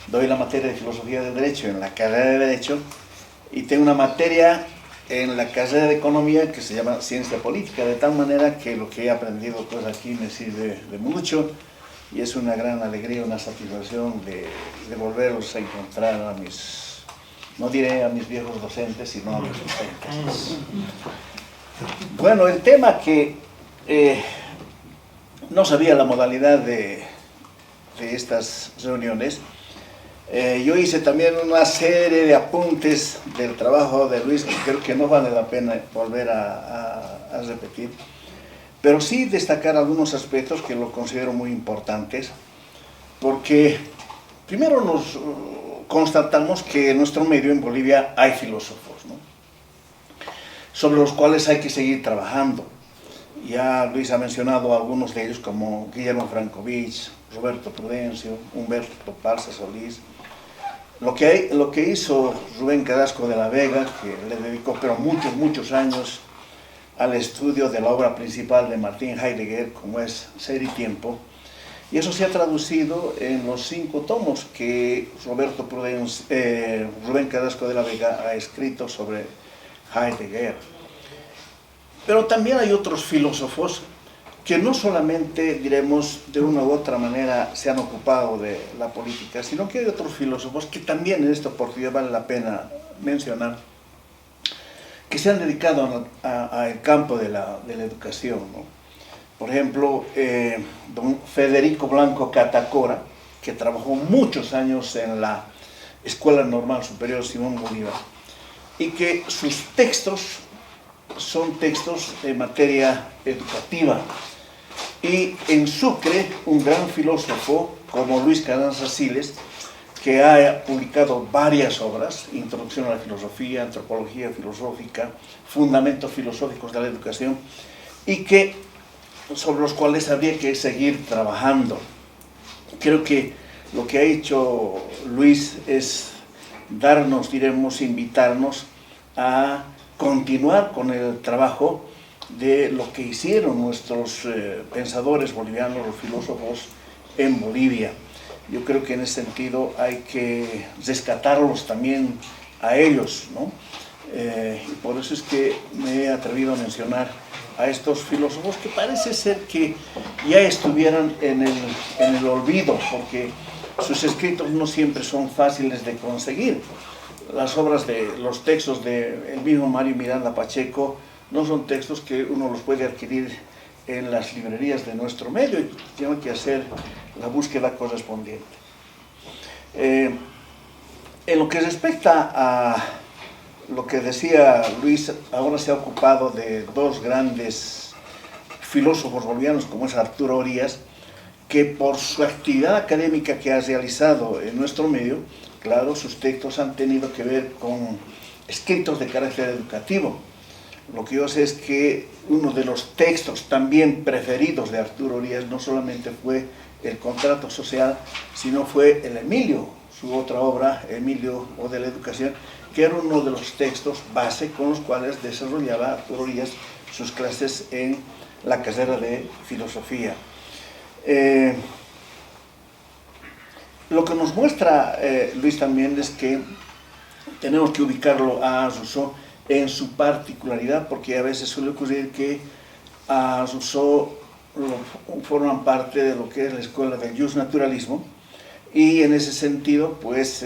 [SPEAKER 2] doy la materia de Filosofía del Derecho en la carrera de Derecho, y tengo una materia en la carrera de Economía que se llama Ciencia Política, de tal manera que lo que he aprendido pues aquí me sirve de mucho, y es una gran alegría, una satisfacción de volverlos a encontrar a mis, no diré a mis viejos docentes, sino a mis docentes. Bueno, el tema que no sabía la modalidad de estas reuniones, yo hice también una serie de apuntes del trabajo de Luis que creo que no vale la pena volver a repetir, pero sí destacar algunos aspectos que lo considero muy importantes, porque primero nos constatamos que en nuestro medio en Bolivia hay filósofos, ¿no?, sobre los cuales hay que seguir trabajando. Ya Luis ha mencionado algunos de ellos, como Guillermo Frankovich, Roberto Prudencio, Humberto Parza Solís. Lo que hizo Rubén Carrasco de la Vega, que le dedicó pero muchos años al estudio de la obra principal de Martin Heidegger, como es Ser y Tiempo, y eso se ha traducido en los 5 tomos que Rubén Carrasco de la Vega ha escrito sobre Heidegger. Pero también hay otros filósofos que no solamente, diremos, de una u otra manera se han ocupado de la política, sino que hay otros filósofos que también en esta oportunidad vale la pena mencionar, que se han dedicado al campo de la educación, ¿no? Por ejemplo, don Federico Blanco Catacora, que trabajó muchos años en la Escuela Normal Superior Simón Bolívar, y que sus textos son textos de materia educativa, y en Sucre un gran filósofo como Luis Carranza Siles, que ha publicado varias obras: Introducción a la Filosofía, Antropología Filosófica, Fundamentos Filosóficos de la Educación, y sobre los cuales habría que seguir trabajando. Creo que lo que ha hecho Luis es darnos, diremos, invitarnos a continuar con el trabajo de lo que hicieron nuestros pensadores bolivianos, los filósofos en Bolivia. Yo creo que en ese sentido hay que rescatarlos también a ellos, ¿no? Y por eso es que me he atrevido a mencionar a estos filósofos que parece ser que ya estuvieran en el olvido, porque sus escritos no siempre son fáciles de conseguir. Los textos del mismo Mario Miranda Pacheco no son textos que uno los puede adquirir en las librerías de nuestro medio, y tiene que hacer la búsqueda correspondiente. En lo que respecta a lo que decía Luis, ahora se ha ocupado de dos grandes filósofos bolivianos, como es Arturo Orías, que por su actividad académica que ha realizado en nuestro medio, claro, sus textos han tenido que ver con escritos de carácter educativo. Lo que yo sé es que uno de los textos también preferidos de Arturo Orías no solamente fue el Contrato Social, sino fue el Emilio, su otra obra, Emilio o de la Educación, que era uno de los textos base con los cuales desarrollaba Arturo Orías sus clases en la carrera de filosofía. Lo que nos muestra Luis también es que tenemos que ubicarlo a Rousseau en su particularidad, porque a veces suele ocurrir que a Rousseau forman parte de lo que es la escuela del justnaturalismo, y en ese sentido pues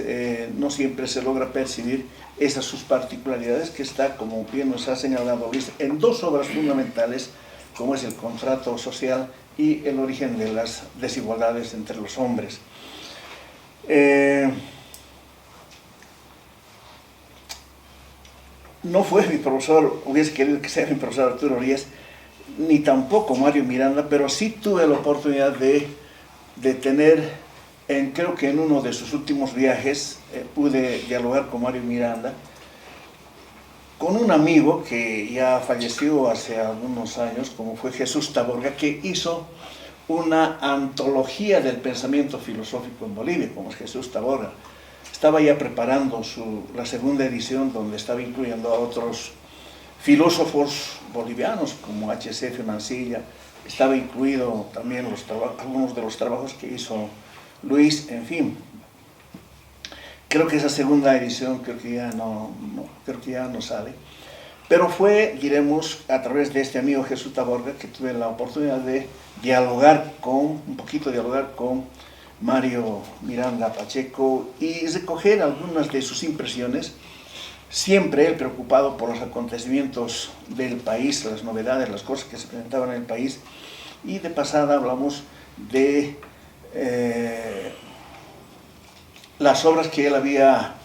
[SPEAKER 2] no siempre se logra percibir esas sus particularidades, que está, como bien nos ha señalado Luis, en dos obras fundamentales, como es el Contrato Social y el Origen de las desigualdades entre los hombres. No fue mi profesor, hubiese querido que sea mi profesor Arturo Orías, ni tampoco Mario Miranda, pero sí tuve la oportunidad de tener, creo que en uno de sus últimos viajes, pude dialogar con Mario Miranda, con un amigo que ya falleció hace algunos años, como fue Jesús Taborga, que hizo una antología del pensamiento filosófico en Bolivia, como es Jesús Taborga. Estaba ya preparando la segunda edición, donde estaba incluyendo a otros filósofos bolivianos, como H.C.F. Mansilla. Estaba incluido también algunos de los trabajos que hizo Luis, en fin. Creo que esa segunda edición creo que ya no sale. Pero fue, diremos, a través de este amigo Jesús Taborga, que tuve la oportunidad de dialogar con Mario Miranda Pacheco y recoger algunas de sus impresiones, siempre él preocupado por los acontecimientos del país, las novedades, las cosas que se presentaban en el país. Y de pasada hablamos de las obras que él había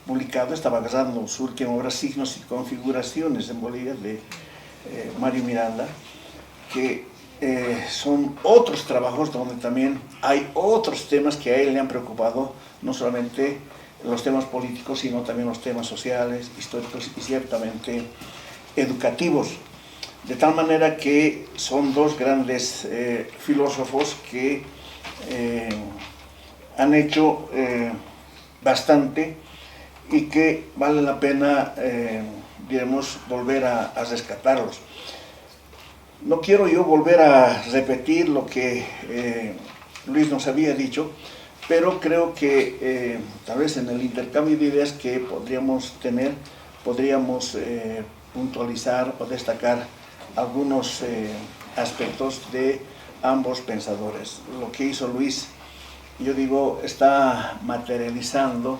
[SPEAKER 2] publicado. Estaba agarrando su última obra, Signos y Configuraciones en Bolivia, de Mario Miranda, que son otros trabajos donde también hay otros temas que a él le han preocupado, no solamente los temas políticos, sino también los temas sociales, históricos y ciertamente educativos. De tal manera que son dos grandes filósofos que han hecho bastante, y que vale la pena, diremos, volver a rescatarlos. No quiero yo volver a repetir lo que Luis nos había dicho, pero creo que tal vez en el intercambio de ideas que podríamos tener, podríamos puntualizar o destacar algunos aspectos de ambos pensadores. Lo que hizo Luis, yo digo, está materializando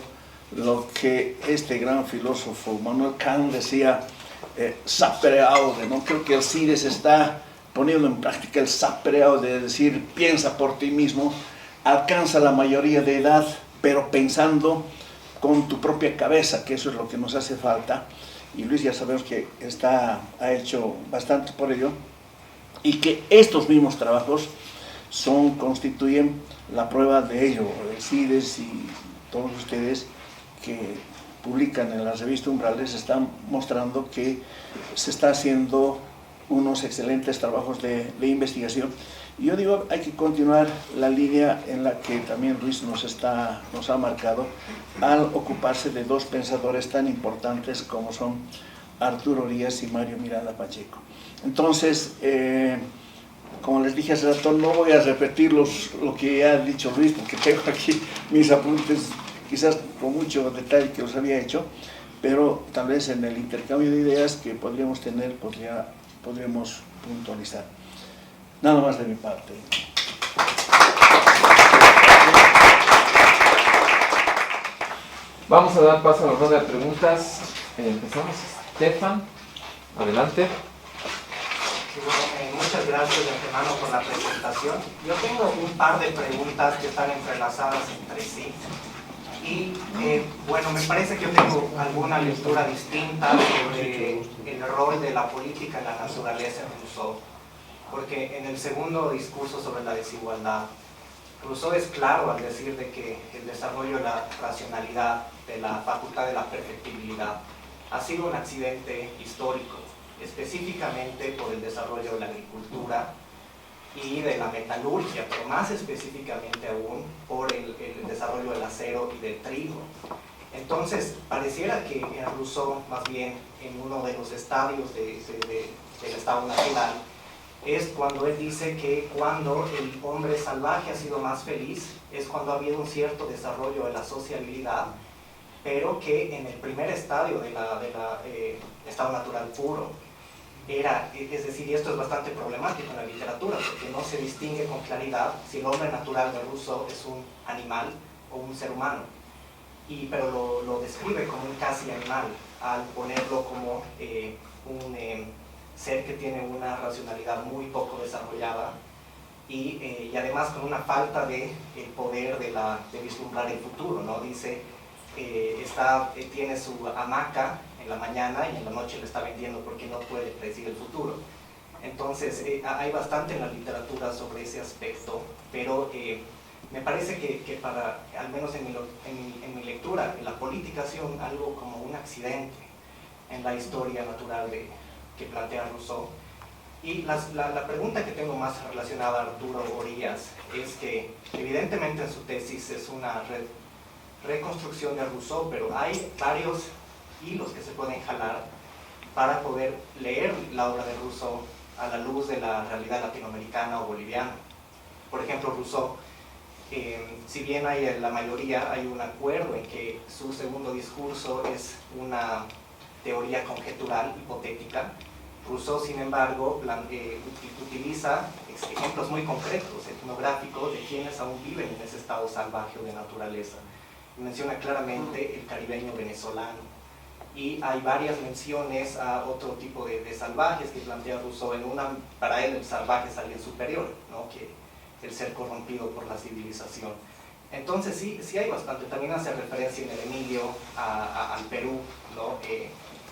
[SPEAKER 2] lo que este gran filósofo Manuel Kant decía, sapere aude, ¿no? Creo que Alcides está poniendo en práctica el sapere aude, es decir, piensa por ti mismo, alcanza la mayoría de edad, pero pensando con tu propia cabeza, que eso es lo que nos hace falta. Y Luis ya sabemos que ha hecho bastante por ello. y que estos mismos trabajos constituyen la prueba de ello. CIDES y todos ustedes que publican en la revista Umbrales están mostrando que se está haciendo unos excelentes trabajos de investigación. Y yo digo, hay que continuar la línea en la que también Luis nos ha marcado al ocuparse de dos pensadores tan importantes como son Arturo Orías y Mario Miranda Pacheco. Entonces, como les dije hace rato, no voy a repetir lo que ya ha dicho Luis, porque tengo aquí mis apuntes, quizás con mucho detalle que los había hecho, pero tal vez en el intercambio de ideas que podríamos tener, pues ya podríamos puntualizar. Nada más de mi parte.
[SPEAKER 3] Vamos a dar paso a la ronda de preguntas. Empezamos. Stefan, adelante.
[SPEAKER 4] Muchas gracias de antemano por la presentación. Yo tengo un par de preguntas que están entrelazadas entre sí. Y bueno, me parece que yo tengo alguna lectura distinta sobre el rol de la política en la naturaleza en Rousseau. Porque en el segundo discurso sobre la desigualdad, Rousseau es claro al decir de que el desarrollo de la racionalidad, de la facultad de la perfectibilidad, ha sido un accidente histórico, específicamente por el desarrollo de la agricultura y de la metalurgia, pero más específicamente aún por el desarrollo del acero y del trigo. Entonces, pareciera que en Rousseau, más bien en uno de los estadios del estado natural, es cuando él dice que cuando el hombre salvaje ha sido más feliz, es cuando ha habido un cierto desarrollo de la sociabilidad, pero que en el primer estadio del estado natural puro, es decir, y esto es bastante problemático en la literatura, porque no se distingue con claridad si el hombre natural de Rousseau es un animal o un ser humano, pero lo describe como un casi animal, al ponerlo como un ser que tiene una racionalidad muy poco desarrollada y además con una falta de poder de vislumbrar el futuro, ¿no? Dice, tiene su hamaca en la mañana y en la noche le está vendiendo porque no puede predecir el futuro. Entonces hay bastante en la literatura sobre ese aspecto, pero me parece que al menos en mi lectura, la política ha sido algo como un accidente en la historia natural que plantea Rousseau. Y la pregunta que tengo más relacionada a Arturo Orías es que evidentemente en su tesis es una reconstrucción de Rousseau, pero hay varios hilos que se pueden jalar para poder leer la obra de Rousseau a la luz de la realidad latinoamericana o boliviana. Por ejemplo, Rousseau, si bien hay la mayoría, hay un acuerdo en que su segundo discurso es una teoría conjetural, hipotética. Rousseau, sin embargo, utiliza ejemplos muy concretos, etnográficos, de quienes aún viven en ese estado salvaje o de naturaleza. Menciona claramente el caribeño venezolano. Y hay varias menciones a otro tipo de salvajes que plantea Rousseau. Para él el salvaje es alguien superior, ¿no? Que el ser corrompido por la civilización. Entonces sí hay bastante. También hace referencia en el Emilio al Perú, ¿no?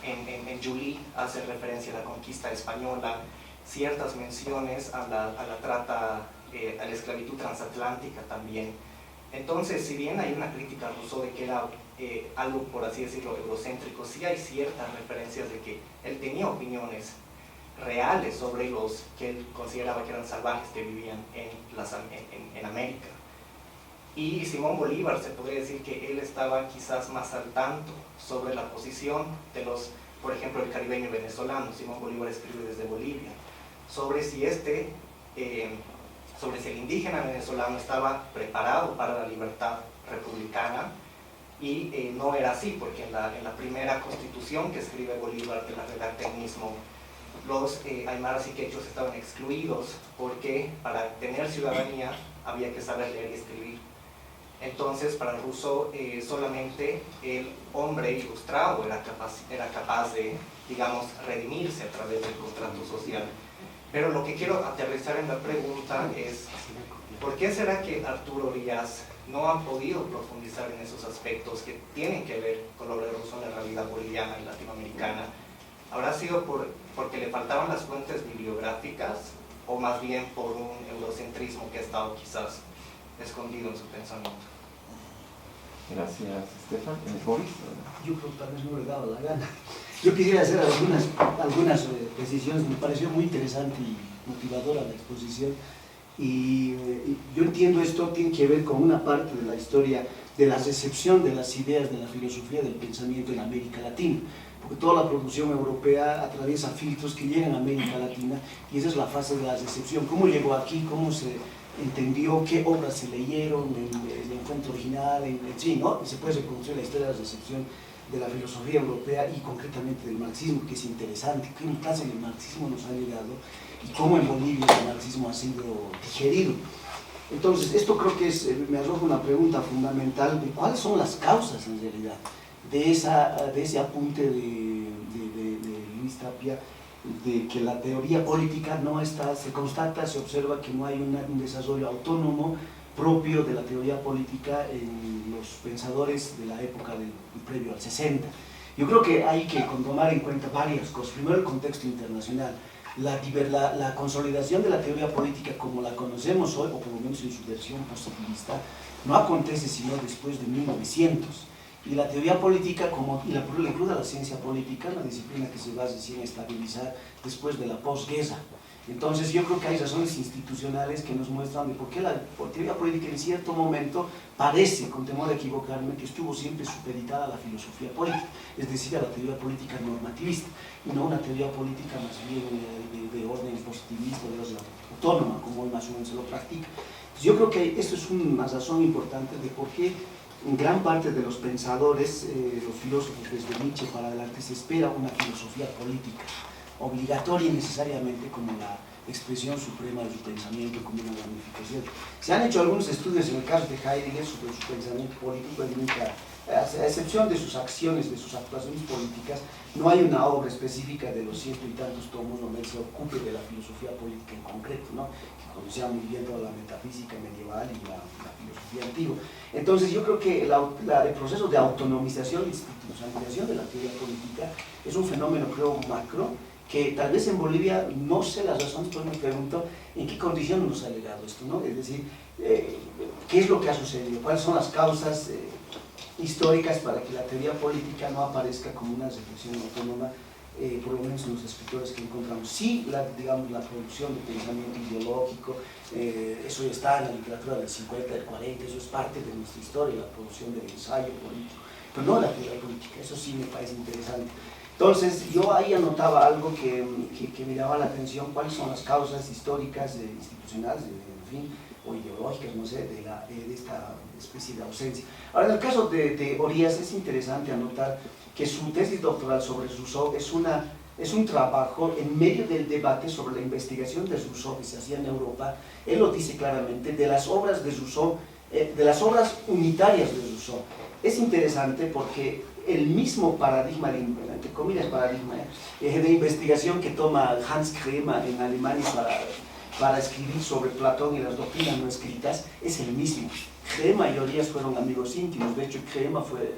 [SPEAKER 4] En Julie hace referencia a la conquista española, ciertas menciones a la trata, a la esclavitud transatlántica también. Entonces, si bien hay una crítica a Rousseau de que era algo, por así decirlo, egocéntrico, sí hay ciertas referencias de que él tenía opiniones reales sobre los que él consideraba que eran salvajes que vivían en América. Y Simón Bolívar, se podría decir que él estaba quizás más al tanto sobre la posición de por ejemplo, el caribeño venezolano. Simón Bolívar escribe desde Bolivia sobre si el indígena venezolano estaba preparado para la libertad republicana, y no era así, porque en la primera constitución que escribe Bolívar, que la redacta él mismo, los aymaras y quechos estaban excluidos porque para tener ciudadanía había que saber leer y escribir. Entonces, para Rousseau, solamente el hombre ilustrado era capaz de, digamos, redimirse a través del contrato social. Pero lo que quiero aterrizar en la pregunta es, ¿por qué será que Arturo Orías no ha podido profundizar en esos aspectos que tienen que ver con lo de Rousseau en la realidad boliviana y latinoamericana? ¿Habrá sido porque le faltaban las fuentes bibliográficas, o más bien por un eurocentrismo que ha estado quizás escondido en su pensamiento?
[SPEAKER 3] Gracias, Stefan. Boris.
[SPEAKER 5] Yo creo que tal vez no le he dado la gana. Yo quisiera hacer algunas precisiones. Me pareció muy interesante y motivadora la exposición. Y yo entiendo esto tiene que ver con una parte de la historia de la recepción de las ideas de la filosofía del pensamiento en América Latina, porque toda la producción europea atraviesa filtros que llegan a América Latina y esa es la fase de la recepción, cómo llegó aquí, cómo se entendió, qué obras se leyeron, el encuentro original, ¿no? Y se puede reconstruir la historia de la recepción de la filosofía europea y concretamente del marxismo, que es interesante, qué clase de marxismo nos ha llegado y cómo en Bolivia el marxismo ha sido digerido. Entonces, esto creo que me arroja una pregunta fundamental de cuáles son las causas en realidad de ese apunte de Luis Tapia, de que la teoría política no está, se constata, se observa que no hay un desarrollo autónomo propio de la teoría política en los pensadores de la época previo al 60. Yo creo que hay que tomar en cuenta varias cosas. Primero, el contexto internacional. La consolidación de la teoría política como la conocemos hoy, o por lo menos en su versión positivista, no acontece sino después de 1900. Y la teoría política, incluida la ciencia política, una disciplina que se va recién a estabilizar después de la posguerra. Entonces yo creo que hay razones institucionales que nos muestran de por qué la teoría política en cierto momento parece, con temor a equivocarme, que estuvo siempre supeditada a la filosofía política, es decir, a la teoría política normativista, y no una teoría política más bien de orden positivista, de orden autónoma, como hoy más o menos se lo practica. Entonces, yo creo que esto es una razón importante de por qué en gran parte de los pensadores, los filósofos desde Nietzsche para adelante, se espera una filosofía política obligatoria y necesariamente como la expresión suprema de su pensamiento, como una ramificación. Se han hecho algunos estudios en el caso de Heidegger sobre su pensamiento político, a excepción de sus acciones, de sus actuaciones políticas, no hay una obra específica de los ciento y tantos tomos donde se ocupe de la filosofía política en concreto, ¿no? Que conocía muy bien toda la metafísica medieval y la filosofía antigua. Entonces yo creo que el proceso de autonomización e institucionalización de la teoría política es un fenómeno, creo, macro, que tal vez en Bolivia, no sé las razones, pero me pregunto en qué condiciones nos ha llegado esto, ¿no? Es decir, ¿qué es lo que ha sucedido? ¿Cuáles son las causas históricas para que la teoría política no aparezca como una reflexión autónoma, por lo menos en los escritores que encontramos? Sí, digamos, la producción de pensamiento ideológico, eso ya está en la literatura del 50, del 40, eso es parte de nuestra historia, la producción del ensayo político, pero no la teoría política, eso sí me parece interesante. Entonces, yo ahí anotaba algo que me llamaba la atención, cuáles son las causas históricas, institucionales, en fin, o ideológicas, no sé, de esta especie de ausencia. Ahora, en el caso de Orías es interesante anotar que su tesis doctoral sobre Rousseau es un trabajo en medio del debate sobre la investigación de Rousseau que se hacía en Europa. Él lo dice claramente, de las obras de Rousseau, de las obras unitarias de Rousseau. Es interesante porque el mismo paradigma, entre comillas paradigma, de investigación que toma Hans Kremer en Alemania para escribir sobre Platón y las doctrinas no escritas, es el mismo. Kremer y Orías fueron amigos íntimos, de hecho Kremer fue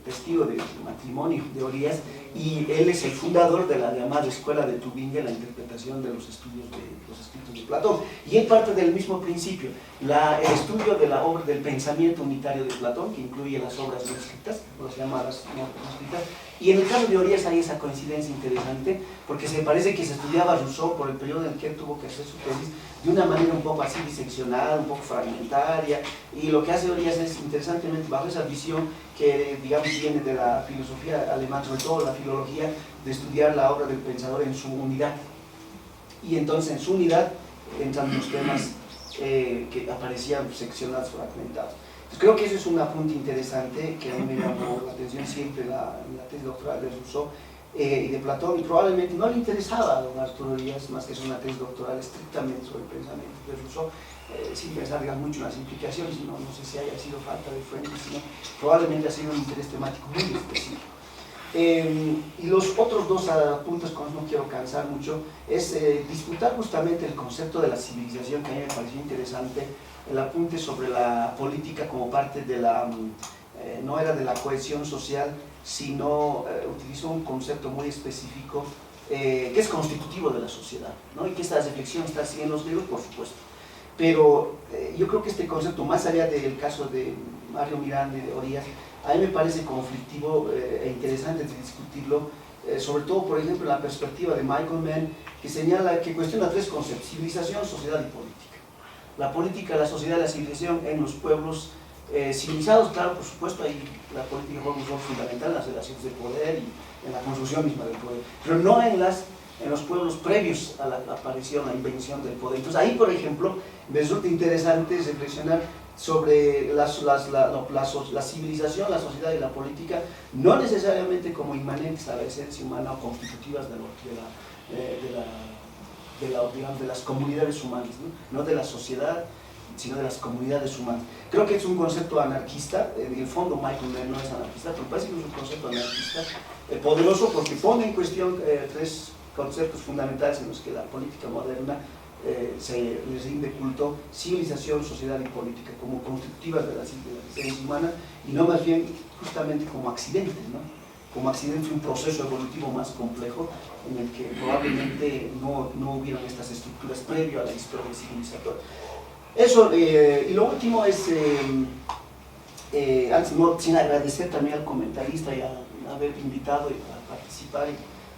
[SPEAKER 5] testigo del matrimonio de Orías y él es el fundador de la llamada Escuela de Tübingen, la interpretación de los estudios de los escritos de Platón. Y él parte del mismo principio, el estudio de la obra del pensamiento unitario de Platón, que incluye las obras no escritas, las llamadas no escritas, y en el caso de Orías hay esa coincidencia interesante, porque se parece que se estudiaba Rousseau por el periodo en el que él tuvo que hacer su tesis, de una manera un poco así diseccionada, un poco fragmentaria, y lo que hace Orías es, interesantemente, bajo esa visión que, digamos, viene de la filosofía alemana, sobre todo la filología, de estudiar la obra del pensador en su unidad. Y entonces en su unidad entran los temas que aparecían seccionados, fragmentados. Entonces, creo que eso es un apunte interesante que a mí me llamó la atención siempre la tesis doctoral de Rousseau y de Platón, y probablemente no le interesaba a don Arturo Orías más que es una tesis doctoral estrictamente sobre el pensamiento de Rousseau, sin pensar, digamos, mucho en las implicaciones, no sé si haya sido falta de fuentes, sino probablemente ha sido un interés temático muy específico. Y los otros dos puntos con los que no quiero cansar mucho es disputar justamente el concepto de la civilización, que a mí me pareció interesante, el apunte sobre la política como parte de la, no era de la cohesión social, sino utilizó un concepto muy específico que es constitutivo de la sociedad, ¿no? Y que esta reflexión está así en los libros, por supuesto. Pero yo creo que este concepto, más allá del caso de Mario Miranda y de Orías, a mí me parece conflictivo e interesante de discutirlo, sobre todo, por ejemplo, en la perspectiva de Michael Mann, que señala, que cuestiona tres conceptos: civilización, sociedad y política. La política, la sociedad y la civilización en los pueblos civilizados, claro, por supuesto, ahí la política juega un rol fundamental en las relaciones de poder y en la construcción misma del poder, pero no en los pueblos previos a la aparición, a la invención del poder. Entonces ahí, por ejemplo, me resulta interesante reflexionar sobre la civilización, la sociedad y la política, no necesariamente como inmanentes a la esencia humana o constitutivas de las comunidades humanas, ¿no? No de la sociedad, sino de las comunidades humanas. Creo que es un concepto anarquista, en el fondo Michael Mann no es anarquista, pero parece que es un concepto anarquista poderoso, porque pone en cuestión tres conceptos fundamentales en los que la política moderna se les rinde culto: civilización, sociedad y política, como constitutivas de la existencia humana, y no más bien justamente como accidentes, ¿no? Como accidentes de un proceso evolutivo más complejo en el que probablemente no hubieron estas estructuras previo a la historia civilizatoria. Eso, y lo último es, antes sin agradecer también al comentarista y a haber invitado a participar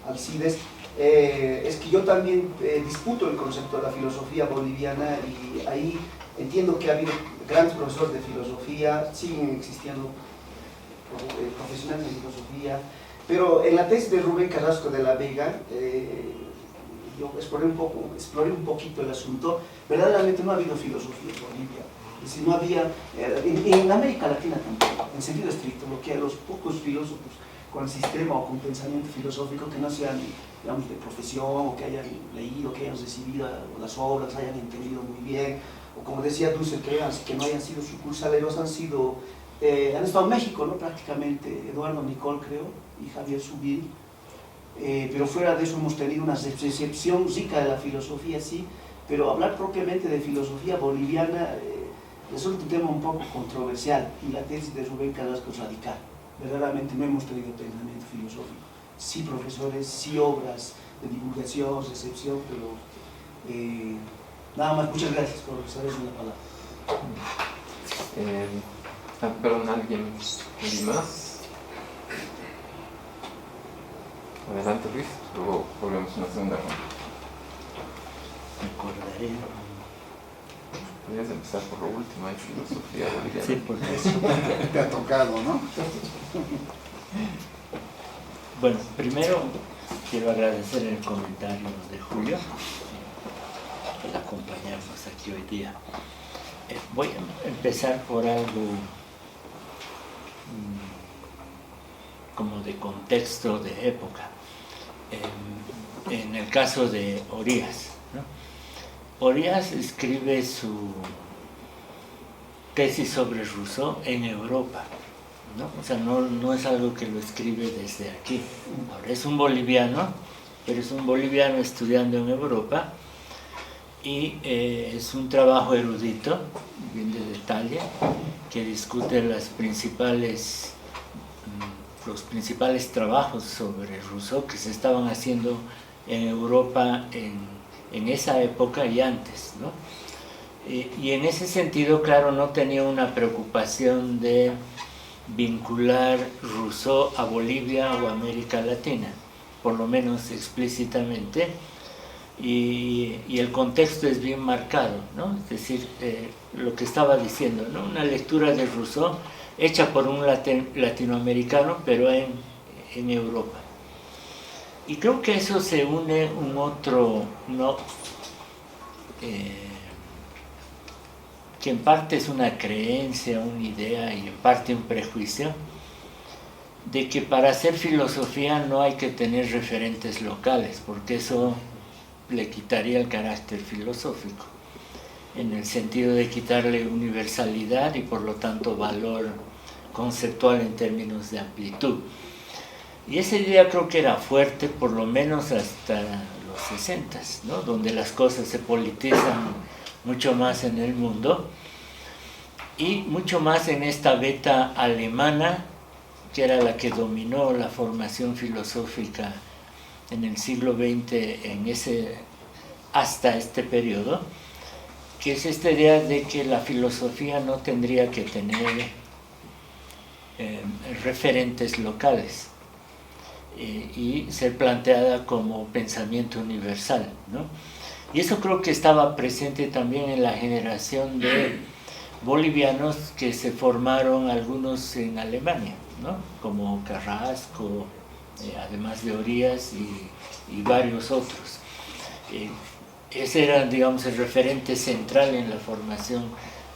[SPEAKER 5] al CIDES, es que yo también disputo el concepto de la filosofía boliviana, y ahí entiendo que ha habido grandes profesores de filosofía, siguen existiendo profesionales de filosofía, pero en la tesis de Rubén Carrasco de la Vega, yo exploré un poquito el asunto. Verdaderamente no ha habido filosofía en Bolivia, es decir, no había, en América Latina tampoco, en sentido estricto, lo que hay los pocos filósofos con sistema o con pensamiento filosófico que no sean, digamos, de profesión, o que hayan leído, que hayan recibido las obras, hayan entendido muy bien, o como decía Dussel, que no hayan sido sucursaleros, han estado en México, ¿no? Prácticamente Eduardo Nicol, creo, y Javier Subil, pero fuera de eso hemos tenido una recepción rica de la filosofía, sí, pero hablar propiamente de filosofía boliviana resulta un tema un poco controversial, y la tesis de Rubén Carrasco es radical. Verdaderamente no hemos tenido pensamiento filosófico, sí profesores, sí obras de divulgación, recepción, pero nada más. Muchas gracias por saberme la palabra.
[SPEAKER 3] Perdón, ¿alguien más? Adelante, Luis, luego volvemos a una segunda ronda.
[SPEAKER 1] Recordaré.
[SPEAKER 3] Podrías empezar por lo último, hay filosofía boliviana.
[SPEAKER 1] Sí, por eso.
[SPEAKER 6] Te ha tocado, ¿no?
[SPEAKER 1] Bueno, primero quiero agradecer el comentario de Julio por acompañarnos aquí hoy día. Voy a empezar por algo como de contexto, de época. En el caso de Orías, ¿no? Orías escribe su tesis sobre Rousseau en Europa, ¿no? O sea, no es algo que lo escribe desde aquí. Ahora, es un boliviano, pero es un boliviano estudiando en Europa, y es un trabajo erudito, bien de detalle, que discute los principales trabajos sobre Rousseau que se estaban haciendo en Europa en esa época y antes, ¿no? Y en ese sentido, claro, no tenía una preocupación de vincular Rousseau a Bolivia o a América Latina, por lo menos explícitamente, y el contexto es bien marcado, ¿no? Es decir, lo que estaba diciendo, ¿no? Una lectura de Rousseau hecha por un latinoamericano, pero en Europa. Y creo que eso se une un otro, ¿no? Que en parte es una creencia, una idea, y en parte un prejuicio, de que para hacer filosofía no hay que tener referentes locales, porque eso le quitaría el carácter filosófico, en el sentido de quitarle universalidad y por lo tanto valor conceptual en términos de amplitud. Y esa idea creo que era fuerte, por lo menos hasta los 60s, ¿no? Donde las cosas se politizan mucho más en el mundo, y mucho más en esta beta alemana, que era la que dominó la formación filosófica en el siglo XX, hasta este periodo, que es esta idea de que la filosofía no tendría que tener referentes locales y ser planteada como pensamiento universal, ¿no? Y eso creo que estaba presente también en la generación de bolivianos que se formaron, algunos en Alemania, ¿no? Como Carrasco, además de Orías y varios otros. Ese era, digamos, el referente central en la formación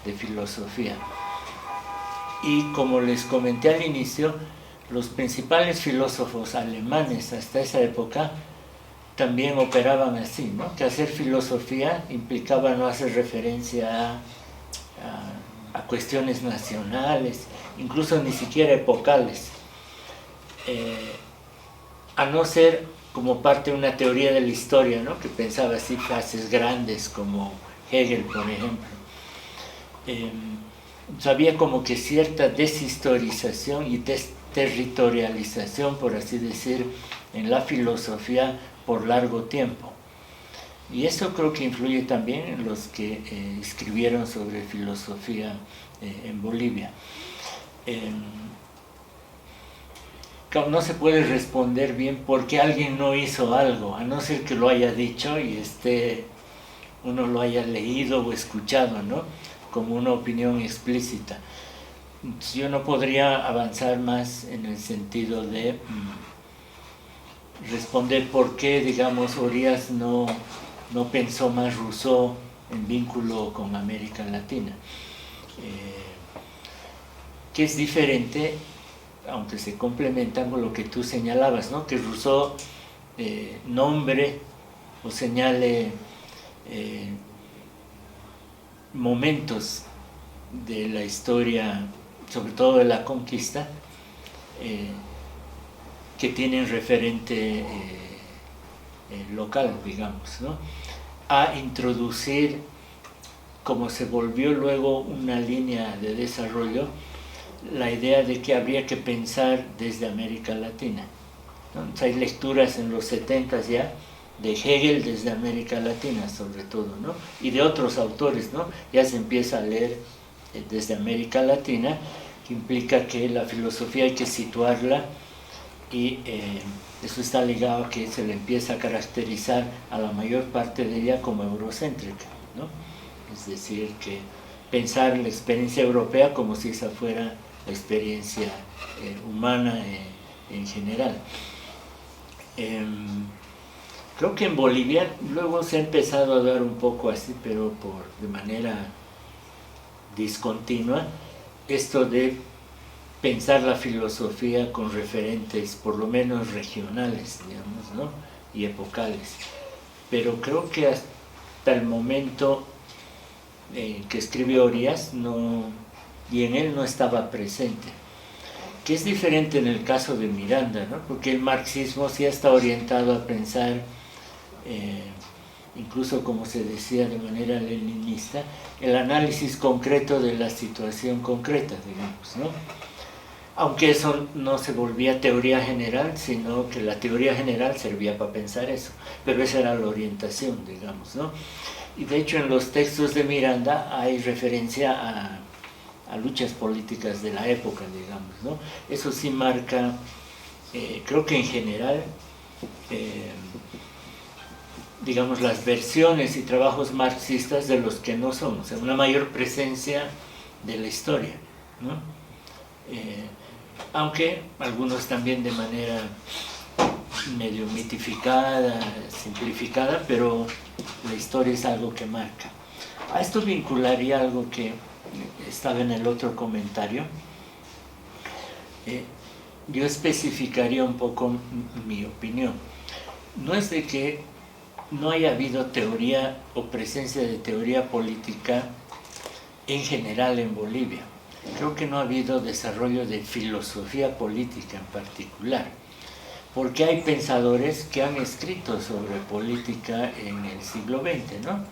[SPEAKER 1] de filosofía. Y como les comenté al inicio, los principales filósofos alemanes hasta esa época también operaban así, ¿no? Que hacer filosofía implicaba no hacer referencia a cuestiones nacionales, incluso ni siquiera epocales, a no ser como parte de una teoría de la historia, ¿no? Que pensaba así frases grandes como Hegel, por ejemplo. Había como que cierta deshistorización y territorialización, por así decir, en la filosofía por largo tiempo. Y eso creo que influye también en los que escribieron sobre filosofía en Bolivia. No se puede responder bien por qué alguien no hizo algo, a no ser que lo haya dicho y uno lo haya leído o escuchado, ¿no? Como una opinión explícita. Yo no podría avanzar más en el sentido de responder por qué, digamos, Orías no pensó más Rousseau en vínculo con América Latina, que es diferente, aunque se complementan con lo que tú señalabas, ¿no? Que Rousseau nombre o señale momentos de la historia, sobre todo de la conquista, que tienen referente local, digamos, ¿no? A introducir, como se volvió luego una línea de desarrollo, la idea de que habría que pensar desde América Latina, ¿no? Entonces, hay lecturas en los 70 ya de Hegel desde América Latina, sobre todo, ¿no? Y de otros autores, ¿no? Ya se empieza a leer desde América Latina, que implica que la filosofía hay que situarla y eso está ligado a que se le empieza a caracterizar a la mayor parte de ella como eurocéntrica, ¿no? Es decir, que pensar la experiencia europea como si esa fuera la experiencia humana en general. Creo que en Bolivia luego se ha empezado a dar un poco así, pero de manera discontinua, esto de pensar la filosofía con referentes por lo menos regionales, digamos, ¿no? Y epocales. Pero creo que hasta el momento que escribió Orías y en él no estaba presente, que es diferente en el caso de Miranda, ¿no? Porque el marxismo sí está orientado a pensar, incluso como se decía de manera leninista, el análisis concreto de la situación concreta, digamos, ¿no? Aunque eso no se volvía teoría general, sino que la teoría general servía para pensar eso, pero esa era la orientación, digamos, ¿no? Y de hecho en los textos de Miranda hay referencia a luchas políticas de la época, digamos, ¿no? Eso sí marca, creo que en general, digamos, las versiones y trabajos marxistas de los que no son, o sea, una mayor presencia de la historia, ¿no? Aunque algunos también de manera medio mitificada, simplificada, pero la historia es algo que marca. A esto vincularía algo que estaba en el otro comentario. Yo especificaría un poco mi opinión. No es de que no haya habido teoría o presencia de teoría política en general en Bolivia. Creo que no ha habido desarrollo de filosofía política en particular, porque hay pensadores que han escrito sobre política en el siglo XX, ¿no?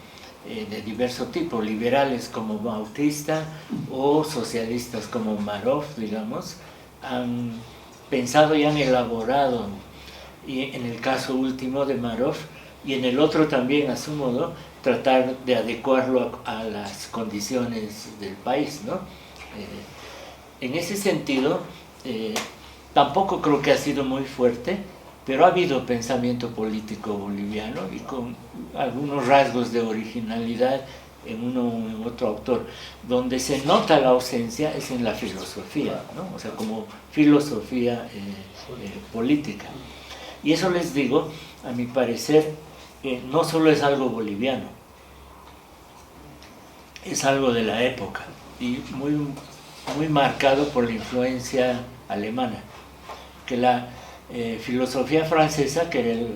[SPEAKER 1] De diverso tipo, liberales como Bautista o socialistas como Marov, digamos, han pensado y han elaborado y en el caso último de Marov, y en el otro también a su modo, tratar de adecuarlo a las condiciones del país, ¿no? En ese sentido, tampoco creo que ha sido muy fuerte, pero ha habido pensamiento político boliviano y con algunos rasgos de originalidad en uno o en otro autor. Donde se nota la ausencia es en la filosofía, ¿no? O sea, como filosofía política. Y eso les digo, a mi parecer, no solo es algo boliviano, es algo de la época y muy marcado por la influencia alemana, que la filosofía francesa, que era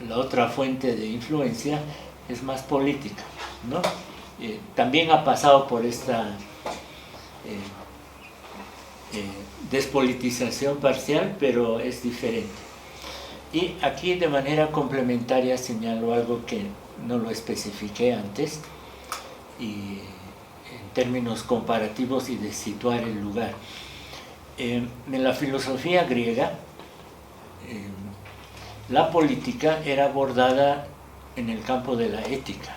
[SPEAKER 1] la otra fuente de influencia, es más política, ¿no? También ha pasado por esta despolitización parcial, pero es diferente. Y aquí de manera complementaria señalo algo que no lo especifiqué antes, y en términos comparativos y de situar el lugar. En la filosofía griega, la política era abordada en el campo de la ética.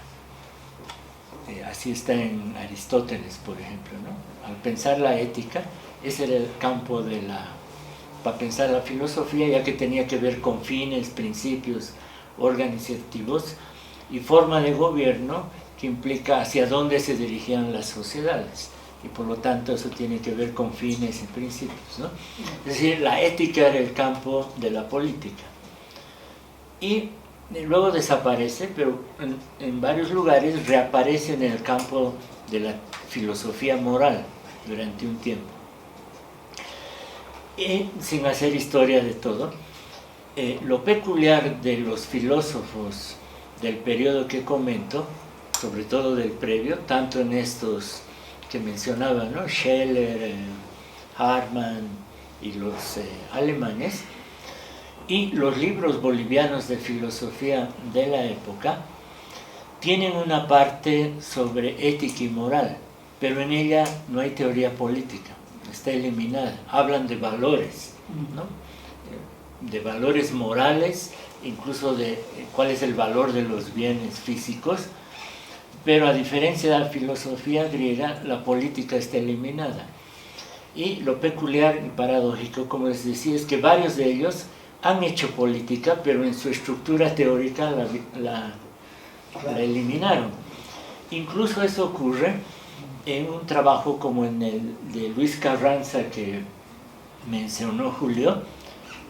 [SPEAKER 1] Así está en Aristóteles, por ejemplo, ¿no? Al pensar la ética, ese era el campo para pensar la filosofía, ya que tenía que ver con fines, principios organizativos y forma de gobierno que implica hacia dónde se dirigían las sociedades. Y por lo tanto eso tiene que ver con fines y principios, ¿no? Es decir, la ética era el campo de la política. Y luego desaparece, pero en varios lugares reaparece en el campo de la filosofía moral durante un tiempo. Y sin hacer historia de todo, lo peculiar de los filósofos del periodo que comento, sobre todo del previo, tanto en estos que mencionaba, ¿no? Scheler, Hartmann y los alemanes, y los libros bolivianos de filosofía de la época, tienen una parte sobre ética y moral, pero en ella no hay teoría política, está eliminada. Hablan de valores, ¿no? De valores morales, incluso de cuál es el valor de los bienes físicos, pero a diferencia de la filosofía griega, la política está eliminada. Y lo peculiar y paradójico, como les decía, es que varios de ellos han hecho política, pero en su estructura teórica la eliminaron. Incluso eso ocurre en un trabajo como en el de Luis Carranza, que mencionó Julio,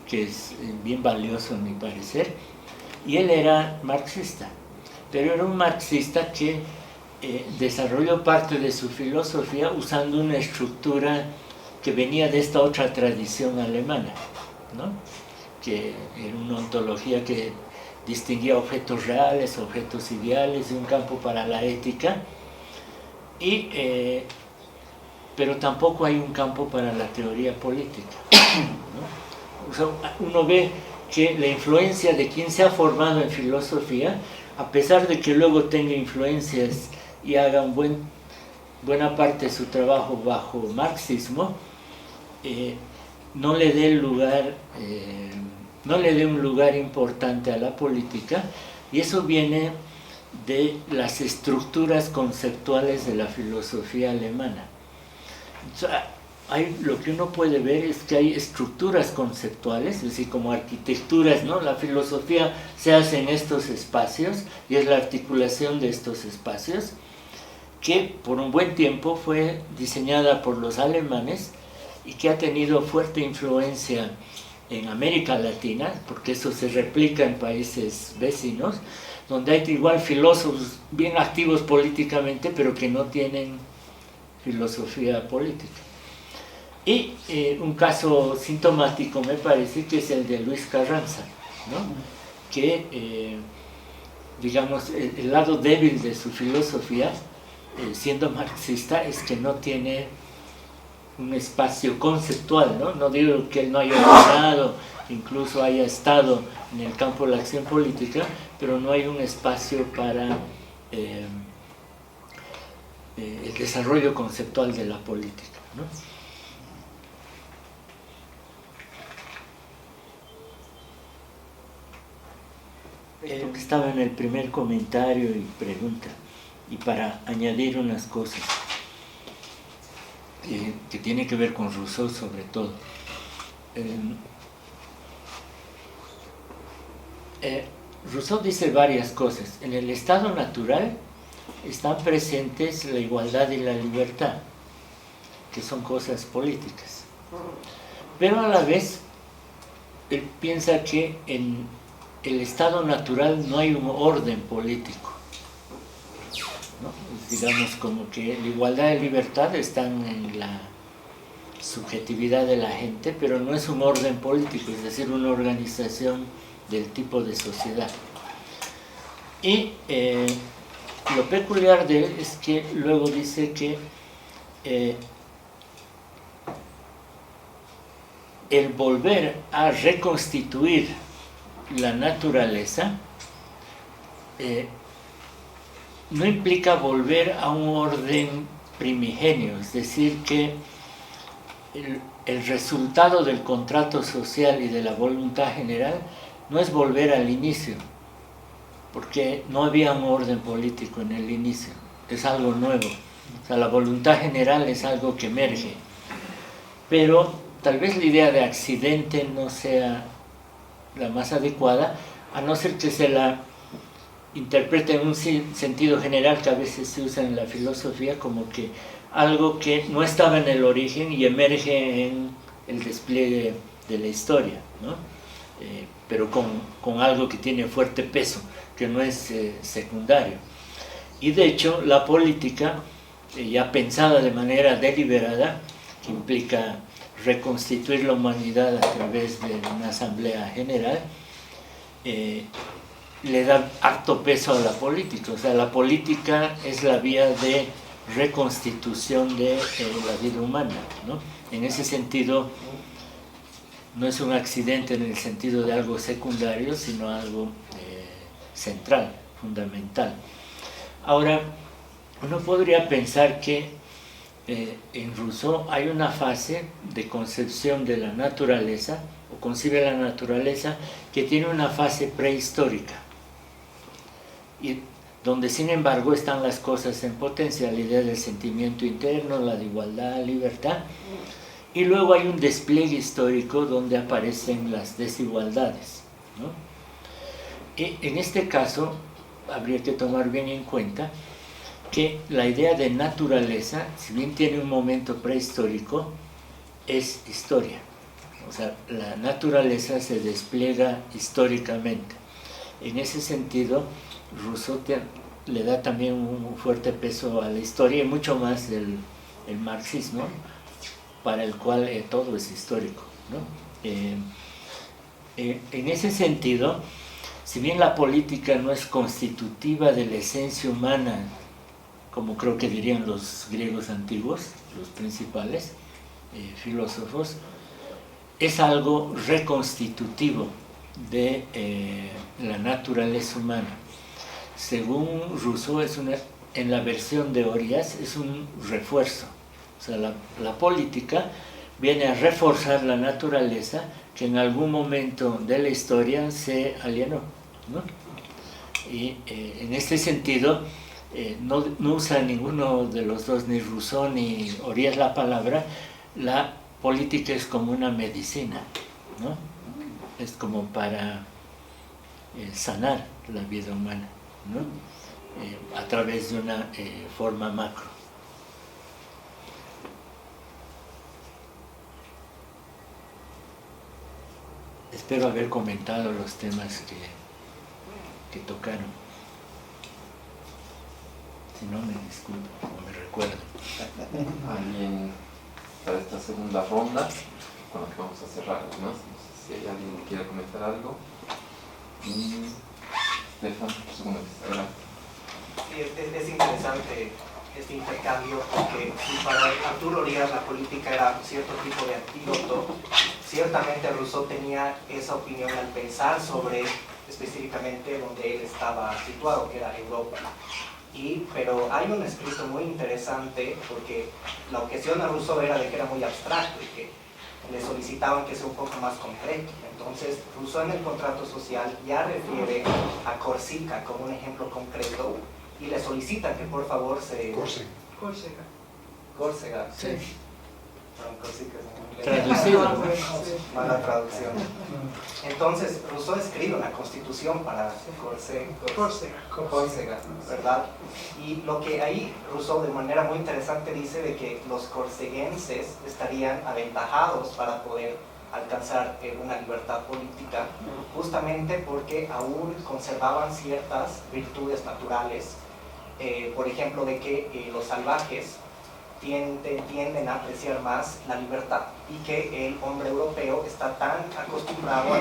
[SPEAKER 1] que es bien valioso a mi parecer, y él era marxista, pero era un marxista que desarrolló parte de su filosofía usando una estructura que venía de esta otra tradición alemana, ¿no? Que era una ontología que distinguía objetos reales, objetos ideales, de un campo para la ética, pero tampoco hay un campo para la teoría política, ¿no? O sea, uno ve que la influencia de quien se ha formado en filosofía, a pesar de que luego tenga influencias y haga buena parte de su trabajo bajo marxismo, no le dé un lugar importante a la política, y eso viene de las estructuras conceptuales de la filosofía alemana. O sea, lo que uno puede ver es que hay estructuras conceptuales, es decir, como arquitecturas, ¿no? La filosofía se hace en estos espacios y es la articulación de estos espacios, que por un buen tiempo fue diseñada por los alemanes y que ha tenido fuerte influencia en América Latina, porque eso se replica en países vecinos, donde hay igual filósofos bien activos políticamente, pero que no tienen filosofía política. Y un caso sintomático me parece que es el de Luis Carranza, ¿no? Que, digamos, el lado débil de su filosofía, siendo marxista, es que no tiene un espacio conceptual, ¿no? No digo que él no haya opinado, incluso haya estado en el campo de la acción política, pero no hay un espacio para el desarrollo conceptual de la política, ¿no? Estaba en el primer comentario y pregunta, y para añadir unas cosas que tiene que ver con Rousseau sobre todo. Rousseau dice varias cosas. En el estado natural están presentes la igualdad y la libertad, que son cosas políticas. Pero a la vez, él piensa que en el estado natural no hay un orden político, ¿no? Digamos como que la igualdad y libertad están en la subjetividad de la gente, pero no es un orden político, es decir, una organización del tipo de sociedad. Y lo peculiar de él es que luego dice que el volver a reconstituir la naturaleza no implica volver a un orden primigenio, es decir, que el resultado del contrato social y de la voluntad general no es volver al inicio, porque no había un orden político en el inicio, es algo nuevo. O sea, la voluntad general es algo que emerge, pero tal vez la idea de accidente no sea la más adecuada, a no ser que se la interprete en un sentido general que a veces se usa en la filosofía como que algo que no estaba en el origen y emerge en el despliegue de la historia, ¿no? Pero con algo que tiene fuerte peso, que no es secundario. Y de hecho la política, ya pensada de manera deliberada, que implica reconstituir la humanidad a través de una asamblea general, le da harto peso a la política. O sea, la política es la vía de reconstitución de la vida humana, ¿no? En ese sentido, no es un accidente en el sentido de algo secundario, sino algo central, fundamental. Ahora, uno podría pensar que en Rousseau hay una fase de concepción de la naturaleza, o concibe la naturaleza, que tiene una fase prehistórica, y donde sin embargo están las cosas en potencia, la idea del sentimiento interno, la de igualdad, libertad, y luego hay un despliegue histórico donde aparecen las desigualdades, ¿no? Y en este caso habría que tomar bien en cuenta que la idea de naturaleza, si bien tiene un momento prehistórico, es historia. O sea, la naturaleza se despliega históricamente. En ese sentido, Rousseau le da también un fuerte peso a la historia, y mucho más el marxismo, para el cual todo es histórico, ¿no? En ese sentido, si bien la política no es constitutiva de la esencia humana, como creo que dirían los griegos antiguos, los principales filósofos, es algo reconstitutivo de la naturaleza humana. Según Rousseau, en la versión de Orias, es un refuerzo. O sea, la política viene a reforzar la naturaleza que en algún momento de la historia se alienó, ¿no? Y en este sentido, no usa ninguno de los dos, ni Rousseau ni Orias, la palabra. La política es como una medicina, ¿no? Es como para sanar la vida humana, ¿no? A través de una forma macro. Espero haber comentado los temas que tocaron. Si no, me disculpo o me recuerdo.
[SPEAKER 3] Alguien para esta segunda ronda, con la que vamos a cerrar, ¿no? No sé si hay alguien que quiera comentar algo. Stefan, segunda vez, adelante.
[SPEAKER 4] Sí, es interesante este intercambio, porque si para Arturo Orias la política era cierto tipo de antídoto, ciertamente Rousseau tenía esa opinión al pensar sobre específicamente donde él estaba situado, que era Europa. Pero hay un escrito muy interesante, porque la objeción a Rousseau era de que era muy abstracto y que le solicitaban que sea un poco más concreto. Entonces, Rousseau en el contrato social ya refiere a Corsica como un ejemplo concreto y le solicita que por favor se... Córcega.
[SPEAKER 1] Sí.
[SPEAKER 4] No, Corsica es
[SPEAKER 1] Traducido.
[SPEAKER 4] mala traducción. Entonces, Rousseau escribe una constitución para Córcega, ¿verdad? Y lo que ahí Rousseau de manera muy interesante dice de que los corceguenses estarían aventajados para poder alcanzar una libertad política, justamente porque aún conservaban ciertas virtudes naturales, por ejemplo, de que los salvajes tienden a apreciar más la libertad y que el hombre europeo está tan acostumbrado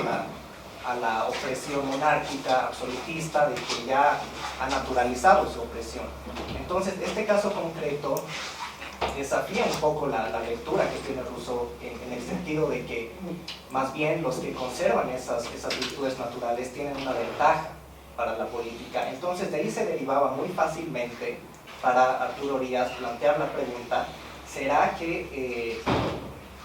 [SPEAKER 4] a la opresión monárquica, absolutista, de que ya ha naturalizado su opresión. Entonces, este caso concreto desafía un poco la lectura que tiene Rousseau en el sentido de que más bien los que conservan esas virtudes naturales tienen una ventaja para la política. Entonces, de ahí se derivaba muy fácilmente para Arturo Orías plantear la pregunta: ¿será que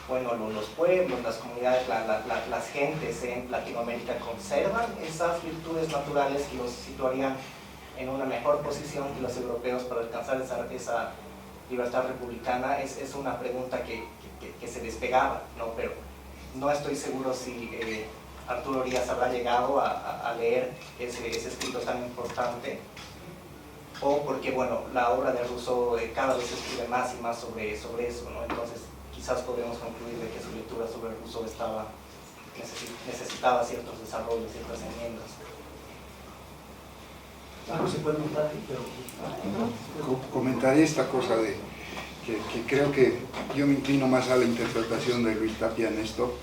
[SPEAKER 4] los pueblos, las comunidades, las gentes en Latinoamérica conservan esas virtudes naturales que los situarían en una mejor posición que los europeos para alcanzar esa libertad republicana? Es una pregunta que se despegaba, ¿no? Pero no estoy seguro si Arturo Orías habrá llegado a leer ese escrito tan importante, o porque, bueno, la obra de Rousseau cada vez escribe más y más sobre eso, ¿no? Entonces, quizás podemos concluir de que su lectura sobre Rousseau necesitaba ciertos desarrollos, ciertas enmiendas.
[SPEAKER 5] Algo se puede notar ahí, pero...
[SPEAKER 6] Comentaré esta cosa de que creo que yo me inclino más a la interpretación de Luis Tapia en esto,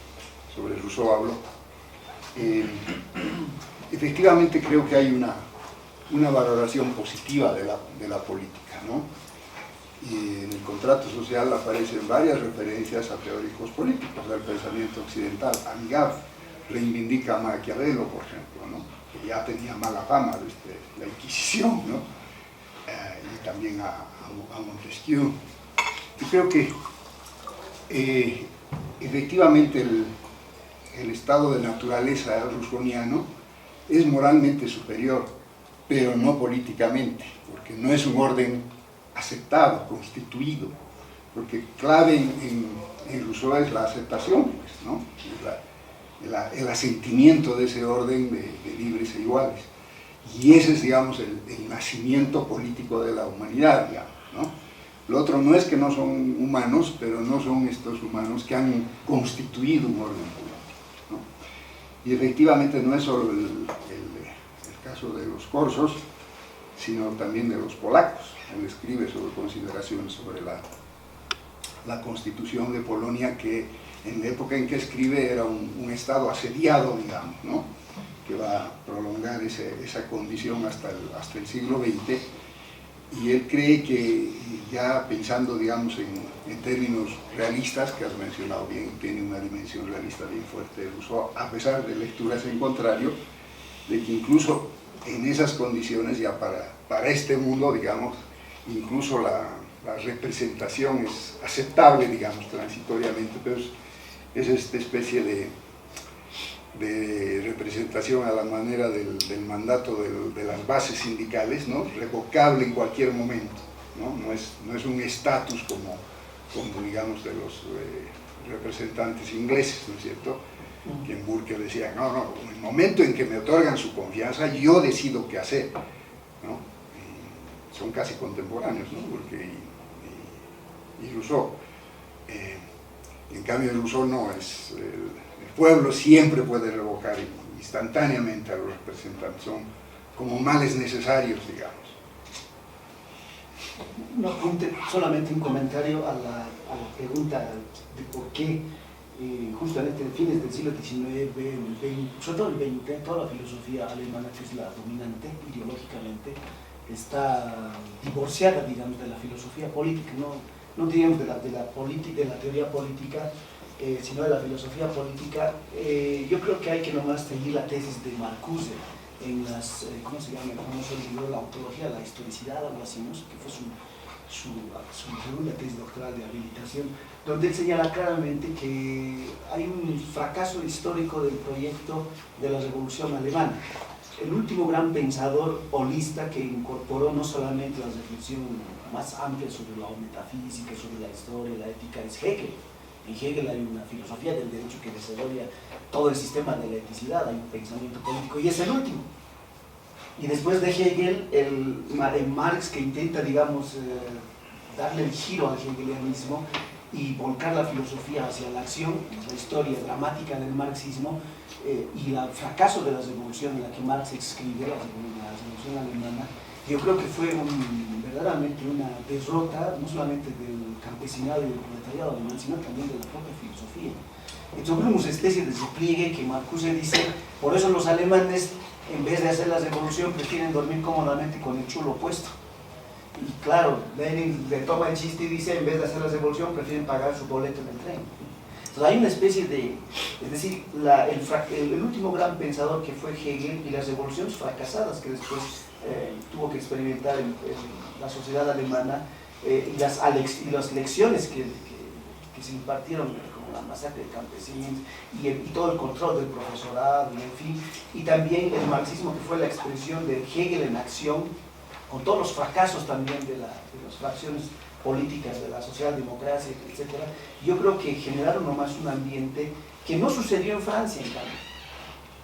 [SPEAKER 6] sobre Rousseau hablo. Efectivamente creo que hay una valoración positiva de la política, ¿no? Y en el contrato social aparecen varias referencias a teóricos políticos del pensamiento occidental. Amigav reivindica a Maquiavelo, por ejemplo, ¿no? Que ya tenía mala fama desde la Inquisición, ¿no? Y también a Montesquieu. Y creo que efectivamente el estado de naturaleza rousseauiano es moralmente superior, pero no políticamente, porque no es un orden aceptado, constituido, porque clave en Rousseau es la aceptación, pues, ¿no? El asentimiento de ese orden de libres e iguales. Y ese es, digamos, el nacimiento político de la humanidad, digamos, ¿no? Lo otro no es que no son humanos, pero no son estos humanos que han constituido un orden político, ¿no? Y efectivamente no es solo el caso de los corsos, sino también de los polacos. Él escribe sobre consideraciones sobre la constitución de Polonia, que en la época en que escribe era un estado asediado, digamos, ¿no? Que va a prolongar esa condición hasta el siglo XX, y él cree que, ya pensando, digamos, en términos realistas, que has mencionado bien, tiene una dimensión realista bien fuerte de Rousseau, a pesar de lecturas en contrario, de que incluso en esas condiciones, ya para este mundo, digamos, incluso la representación es aceptable, digamos, transitoriamente, pero es esta especie de representación a la manera del mandato de las bases sindicales, ¿no? Revocable en cualquier momento, ¿no? No es un estatus como digamos, de los representantes ingleses, ¿no es cierto? Que en Burke decían, no, en el momento en que me otorgan su confianza, yo decido qué hacer, ¿no? Y son casi contemporáneos, ¿no? Burke y Rousseau. En cambio, Rousseau no, el pueblo siempre puede revocar instantáneamente a los representantes, son como males necesarios, digamos.
[SPEAKER 5] No, solamente un comentario a la pregunta de por qué justamente en fines del siglo XIX, sobre todo el XX, toda la filosofía alemana, que es la dominante ideológicamente, está divorciada, digamos, de la filosofía política, no digamos de la teoría política, sino de la filosofía política. Yo creo que hay que nomás seguir la tesis de Marcuse en ¿cómo se llama? El famoso libro La ontología de la historicidad, algo así, ¿no? Que fue su segunda tesis doctoral de habilitación, donde él señala claramente que hay un fracaso histórico del proyecto de la Revolución Alemana. El último gran pensador holista que incorporó no solamente la reflexión más amplia sobre la metafísica, sobre la historia, la ética, es Hegel. En Hegel hay una filosofía del derecho que desarrolla todo el sistema de la eticidad, hay un pensamiento político, y es el último. Y después de Hegel, el Marx, que intenta, digamos, darle el giro al hegelianismo y volcar la filosofía hacia la acción, la historia dramática del marxismo, y el fracaso de la revolución en la que Marx escribe, la revolución alemana, yo creo que fue verdaderamente una derrota, no solamente del campesinado y del proletariado alemán, sino también de la propia filosofía. Entonces, una especie de repliegue que Marcuse dice, por eso los alemanes, en vez de hacer la revolución, prefieren dormir cómodamente con el chulo puesto. Y claro, Lenin le toma el chiste y dice, en vez de hacer la revolución, prefieren pagar su boleto en el tren. Entonces hay una especie de, es decir, el último gran pensador que fue Hegel y las revoluciones fracasadas que después tuvo que experimentar en la sociedad alemana, y las lecciones que se impartieron, como la masacre de campesinos y todo el control del profesorado, y en fin, y también el marxismo, que fue la expresión de Hegel en acción, con todos los fracasos también de las fracciones políticas de la socialdemocracia, etc. Yo creo que generaron nomás un ambiente que no sucedió en Francia, en cambio.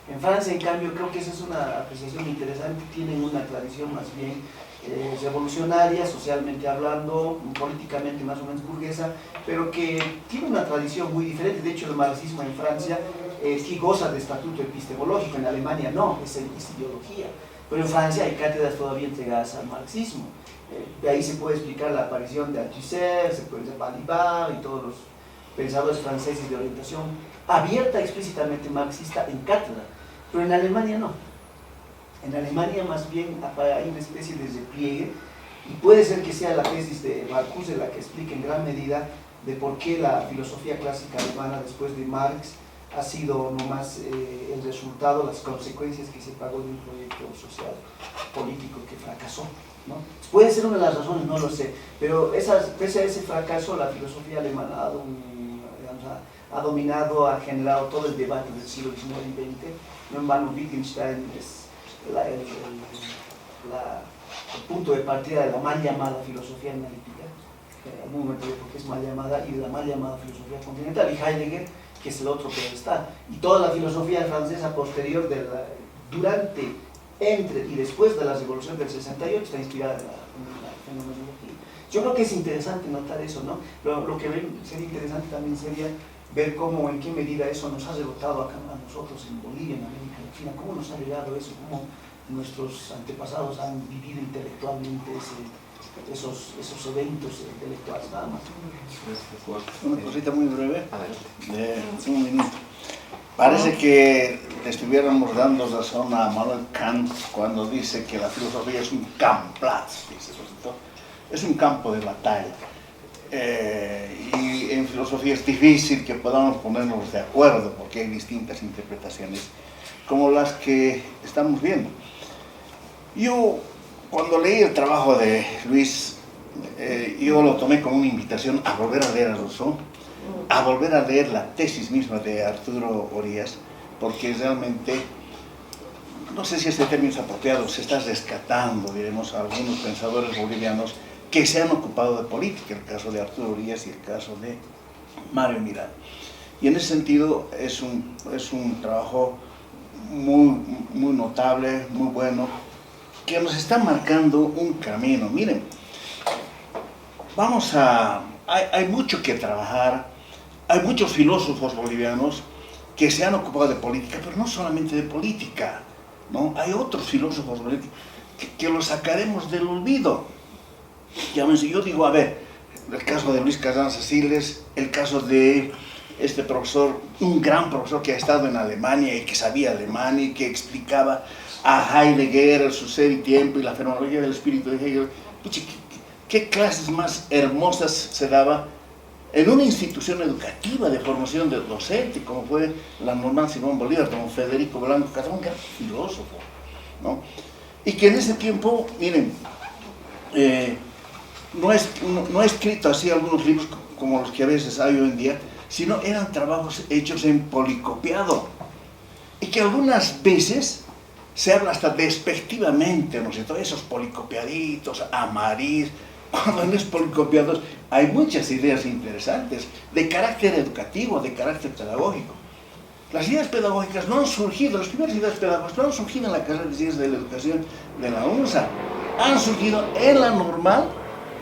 [SPEAKER 5] En Francia, en cambio, creo que esa es una apreciación interesante, tienen una tradición más bien revolucionaria, socialmente hablando, políticamente más o menos burguesa, pero que tiene una tradición muy diferente. De hecho, el marxismo en Francia sí goza de estatuto epistemológico, en Alemania no, es ideología. Pero en Francia hay cátedras todavía entregadas al marxismo. De ahí se puede explicar la aparición de Althusser, se puede decir Balibar y todos los pensadores franceses de orientación abierta explícitamente marxista en cátedra. Pero en Alemania no. En Alemania más bien hay una especie de repliegue, y puede ser que sea la tesis de Marcuse la que explique en gran medida de por qué la filosofía clásica alemana después de Marx ha sido nomás el resultado, las consecuencias que se pagó de un proyecto social, político que fracasó, ¿no? Puede ser una de las razones, no lo sé, pero pese a ese fracaso, la filosofía alemana ha dominado, ha generado todo el debate del siglo XIX y XX. No en vano, Wittgenstein es el punto de partida de la mal llamada filosofía analítica, en algún momento dijo que es mal llamada, y de la mal llamada filosofía continental, y Heidegger, que es el otro pedestal, y toda la filosofía francesa posterior, durante, entre y después de la revolución del 68, está inspirada en la fenomenología. Yo creo que es interesante notar eso, ¿no? Lo que sería interesante también sería ver cómo, en qué medida eso nos ha rebotado acá a nosotros en Bolivia, en América Latina, cómo nos ha llegado eso, cómo nuestros antepasados han vivido intelectualmente esos eventos intelectuales, nada más.
[SPEAKER 2] Una cosita muy breve, de un minuto. Parece que le estuviéramos dando razón a Manuel Kant cuando dice que la filosofía es un Kampfplatz, dice, es un campo de batalla. Y en filosofía es difícil que podamos ponernos de acuerdo porque hay distintas interpretaciones como las que estamos viendo. Yo, cuando leí el trabajo de Luis, yo lo tomé como una invitación a volver a leer a Rousseau, a volver a leer la tesis misma de Arturo Orías, porque realmente, no sé si este término es apropiado, se está rescatando, diremos, a algunos pensadores bolivianos que se han ocupado de política, el caso de Arturo Orías y el caso de Mario Miranda. Y en ese sentido es un trabajo muy notable, muy bueno, que nos está marcando un camino. Miren, hay mucho que trabajar, hay muchos filósofos bolivianos que se han ocupado de política, pero no solamente de política, ¿no? Hay otros filósofos bolivianos que los sacaremos del olvido. Yo digo, a ver, el caso de Luis Carranza Siles, el caso de este profesor, un gran profesor que ha estado en Alemania y que sabía alemán y que explicaba a Heidegger su ser y tiempo y la fenomenología del espíritu de Hegel. ¿Qué clases más hermosas se daba en una institución educativa de formación de docente, como fue la Normal Simón Bolívar, como Federico Blanco Casabón, que era filósofo, ¿no? Y que en ese tiempo, miren, no he escrito así algunos libros como los que a veces hay hoy en día, sino eran trabajos hechos en policopiado. Y que algunas veces se habla hasta despectivamente, ¿no es cierto? Esos policopiaditos, amarís, cuando en los policopiados hay muchas ideas interesantes de carácter educativo, de carácter pedagógico. Las ideas pedagógicas no han surgido, las primeras ideas pedagógicas no han surgido en la carrera de Ciencias de la Educación de la UNSA, han surgido en la normal,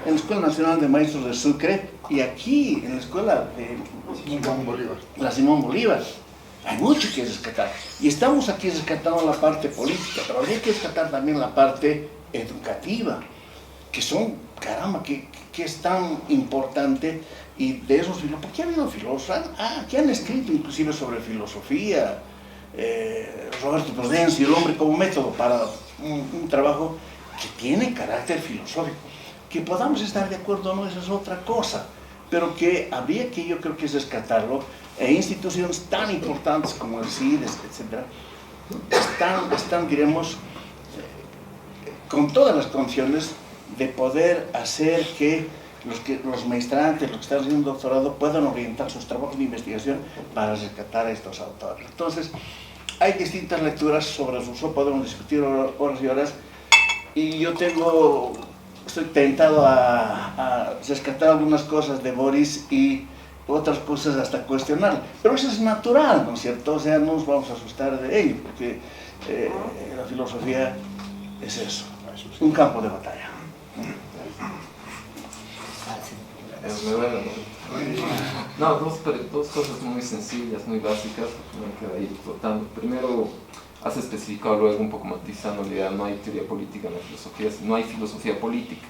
[SPEAKER 2] en la Escuela Nacional de Maestros de Sucre y aquí en la Escuela de
[SPEAKER 6] Simón Bolívar.
[SPEAKER 2] la Simón Bolívar. Hay mucho que rescatar. Y estamos aquí rescatando la parte política, pero habría que rescatar también la parte educativa, que son, caramba, que es tan importante. Y de esos filósofos, porque ha habido filósofos que han escrito inclusive sobre filosofía, Roberto Prudencio, el hombre como método para un trabajo que tiene carácter filosófico. Que podamos estar de acuerdo o no, eso es otra cosa, pero que habría que, yo creo que es rescatarlo. Instituciones tan importantes como el CIDES, etc., están diremos, con todas las condiciones de poder hacer que los maestrantes, los que están haciendo un doctorado, puedan orientar sus trabajos de investigación para rescatar a estos autores. Entonces, hay distintas lecturas sobre Rousseau, podemos discutir horas y horas, y yo estoy tentado a rescatar algunas cosas de Boris y otras cosas hasta cuestionar, pero eso es natural, ¿no es cierto? O sea, no nos vamos a asustar de ello, porque la filosofía es eso, un campo de batalla.
[SPEAKER 3] No, dos cosas muy sencillas, muy básicas, que me queda ahí flotando. Primero, has especificado, luego un poco matizando la idea, no hay teoría política en la filosofía, no hay filosofía política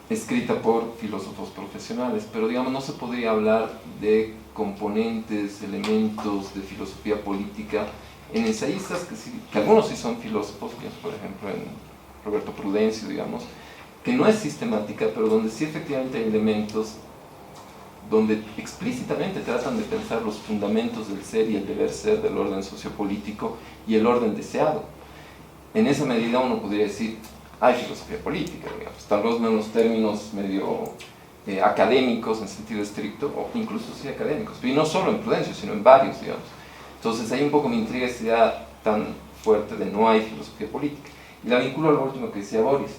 [SPEAKER 3] escrita por filósofos profesionales, pero digamos no se podría hablar de componentes, elementos de filosofía política en ensayistas que algunos sí son filósofos, por ejemplo en Roberto Prudencio, digamos, que no es sistemática, pero donde sí efectivamente hay elementos donde explícitamente tratan de pensar los fundamentos del ser y el deber ser del orden sociopolítico y el orden deseado. En esa medida uno podría decir, hay filosofía política, digamos, tal vez en unos términos medio académicos en sentido estricto, o incluso sí académicos, y no solo en Prudencio, sino en varios, digamos. Entonces ahí un poco me intriga esa idea tan fuerte de no hay filosofía política. Y la vinculo a lo último que decía Boris.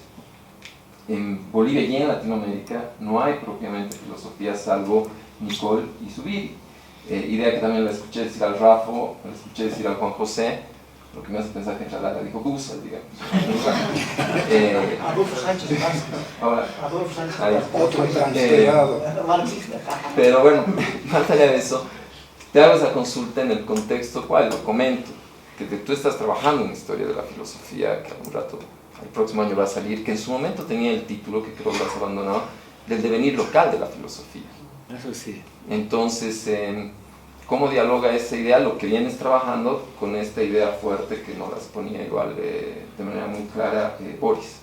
[SPEAKER 3] En Bolivia y en Latinoamérica no hay propiamente filosofía salvo Nicole y Zubiri. Idea que también la escuché decir al Rafo, la escuché decir al Juan José, lo que me hace pensar que en realidad la dijo Gusa, digamos.
[SPEAKER 5] Adolfo Sánchez,
[SPEAKER 3] ahora,
[SPEAKER 5] Adolfo Sánchez,
[SPEAKER 6] Otro transferado.
[SPEAKER 5] marxista.
[SPEAKER 3] pero bueno, más allá de eso, te hago esa consulta en el contexto cual, lo comento, que tú estás trabajando en historia de la filosofía, que algún rato, el próximo año va a salir, que en su momento tenía el título, que creo que lo has abandonado, del devenir local de la filosofía.
[SPEAKER 1] Eso sí.
[SPEAKER 3] Entonces, ¿cómo dialoga esa idea, lo que vienes trabajando, con esta idea fuerte que nos las ponía igual de manera muy clara Boris?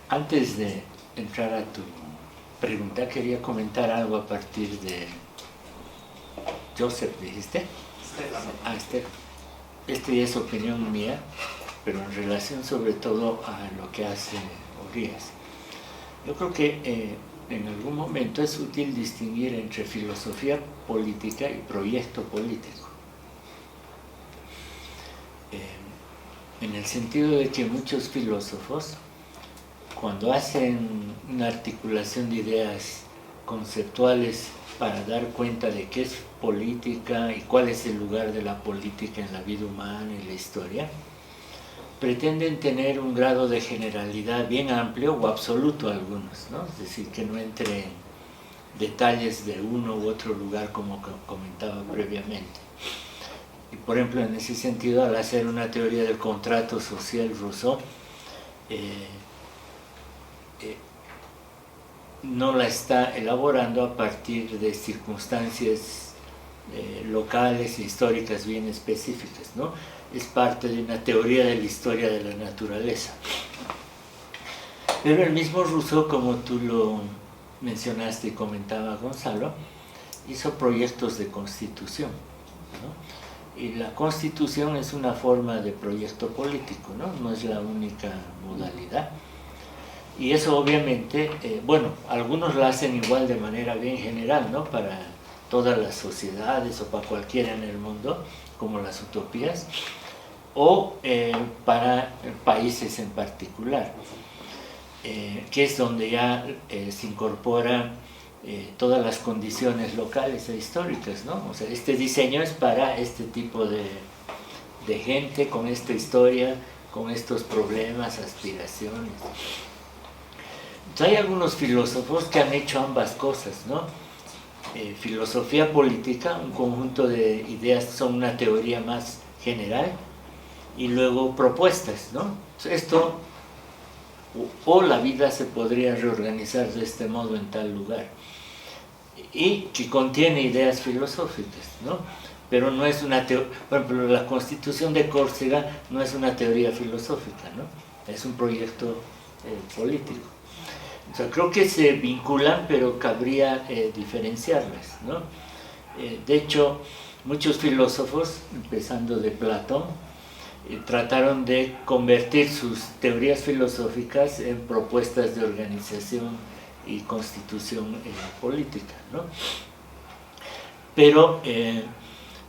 [SPEAKER 1] Antes de entrar a tu pregunta, quería comentar algo a partir de Joseph, ¿dijiste? Esther. Esta ya es opinión mía, pero en relación sobre todo a lo que hace Orías. Yo creo que en algún momento es útil distinguir entre filosofía política y proyecto político. En el sentido de que muchos filósofos, cuando hacen una articulación de ideas conceptuales para dar cuenta de qué es política y cuál es el lugar de la política en la vida humana y la historia, pretenden tener un grado de generalidad bien amplio o absoluto algunos, ¿no? Es decir, que no entre en detalles de uno u otro lugar como comentaba previamente. Y por ejemplo, en ese sentido, al hacer una teoría del contrato social, Rousseau no la está elaborando a partir de circunstancias locales e históricas bien específicas, ¿no? Es parte de una teoría de la historia de la naturaleza. Pero el mismo Rousseau, como tú lo mencionaste y comentaba Gonzalo, hizo proyectos de constitución, ¿no? Y la Constitución es una forma de proyecto político, ¿no? No es la única modalidad. Y eso obviamente, bueno, algunos lo hacen igual de manera bien general, ¿no? Para todas las sociedades o para cualquiera en el mundo, como las utopías, o para países en particular, que es donde ya se incorporan todas las condiciones locales e históricas, ¿no? O sea, este diseño es para este tipo de gente, con esta historia, con estos problemas, aspiraciones. Entonces, hay algunos filósofos que han hecho ambas cosas, ¿no? Filosofía política, un conjunto de ideas, son una teoría más general, y luego propuestas, ¿no? Esto, o la vida se podría reorganizar de este modo en tal lugar, y que contiene ideas filosóficas, ¿no? Pero no es una teoría. Por ejemplo, la Constitución de Córcega no es una teoría filosófica, ¿no? Es un proyecto político. O sea, creo que se vinculan, pero cabría diferenciarlas, ¿no? De hecho, muchos filósofos, empezando de Platón, trataron de convertir sus teorías filosóficas en propuestas de organización y constitución política, ¿no? Pero,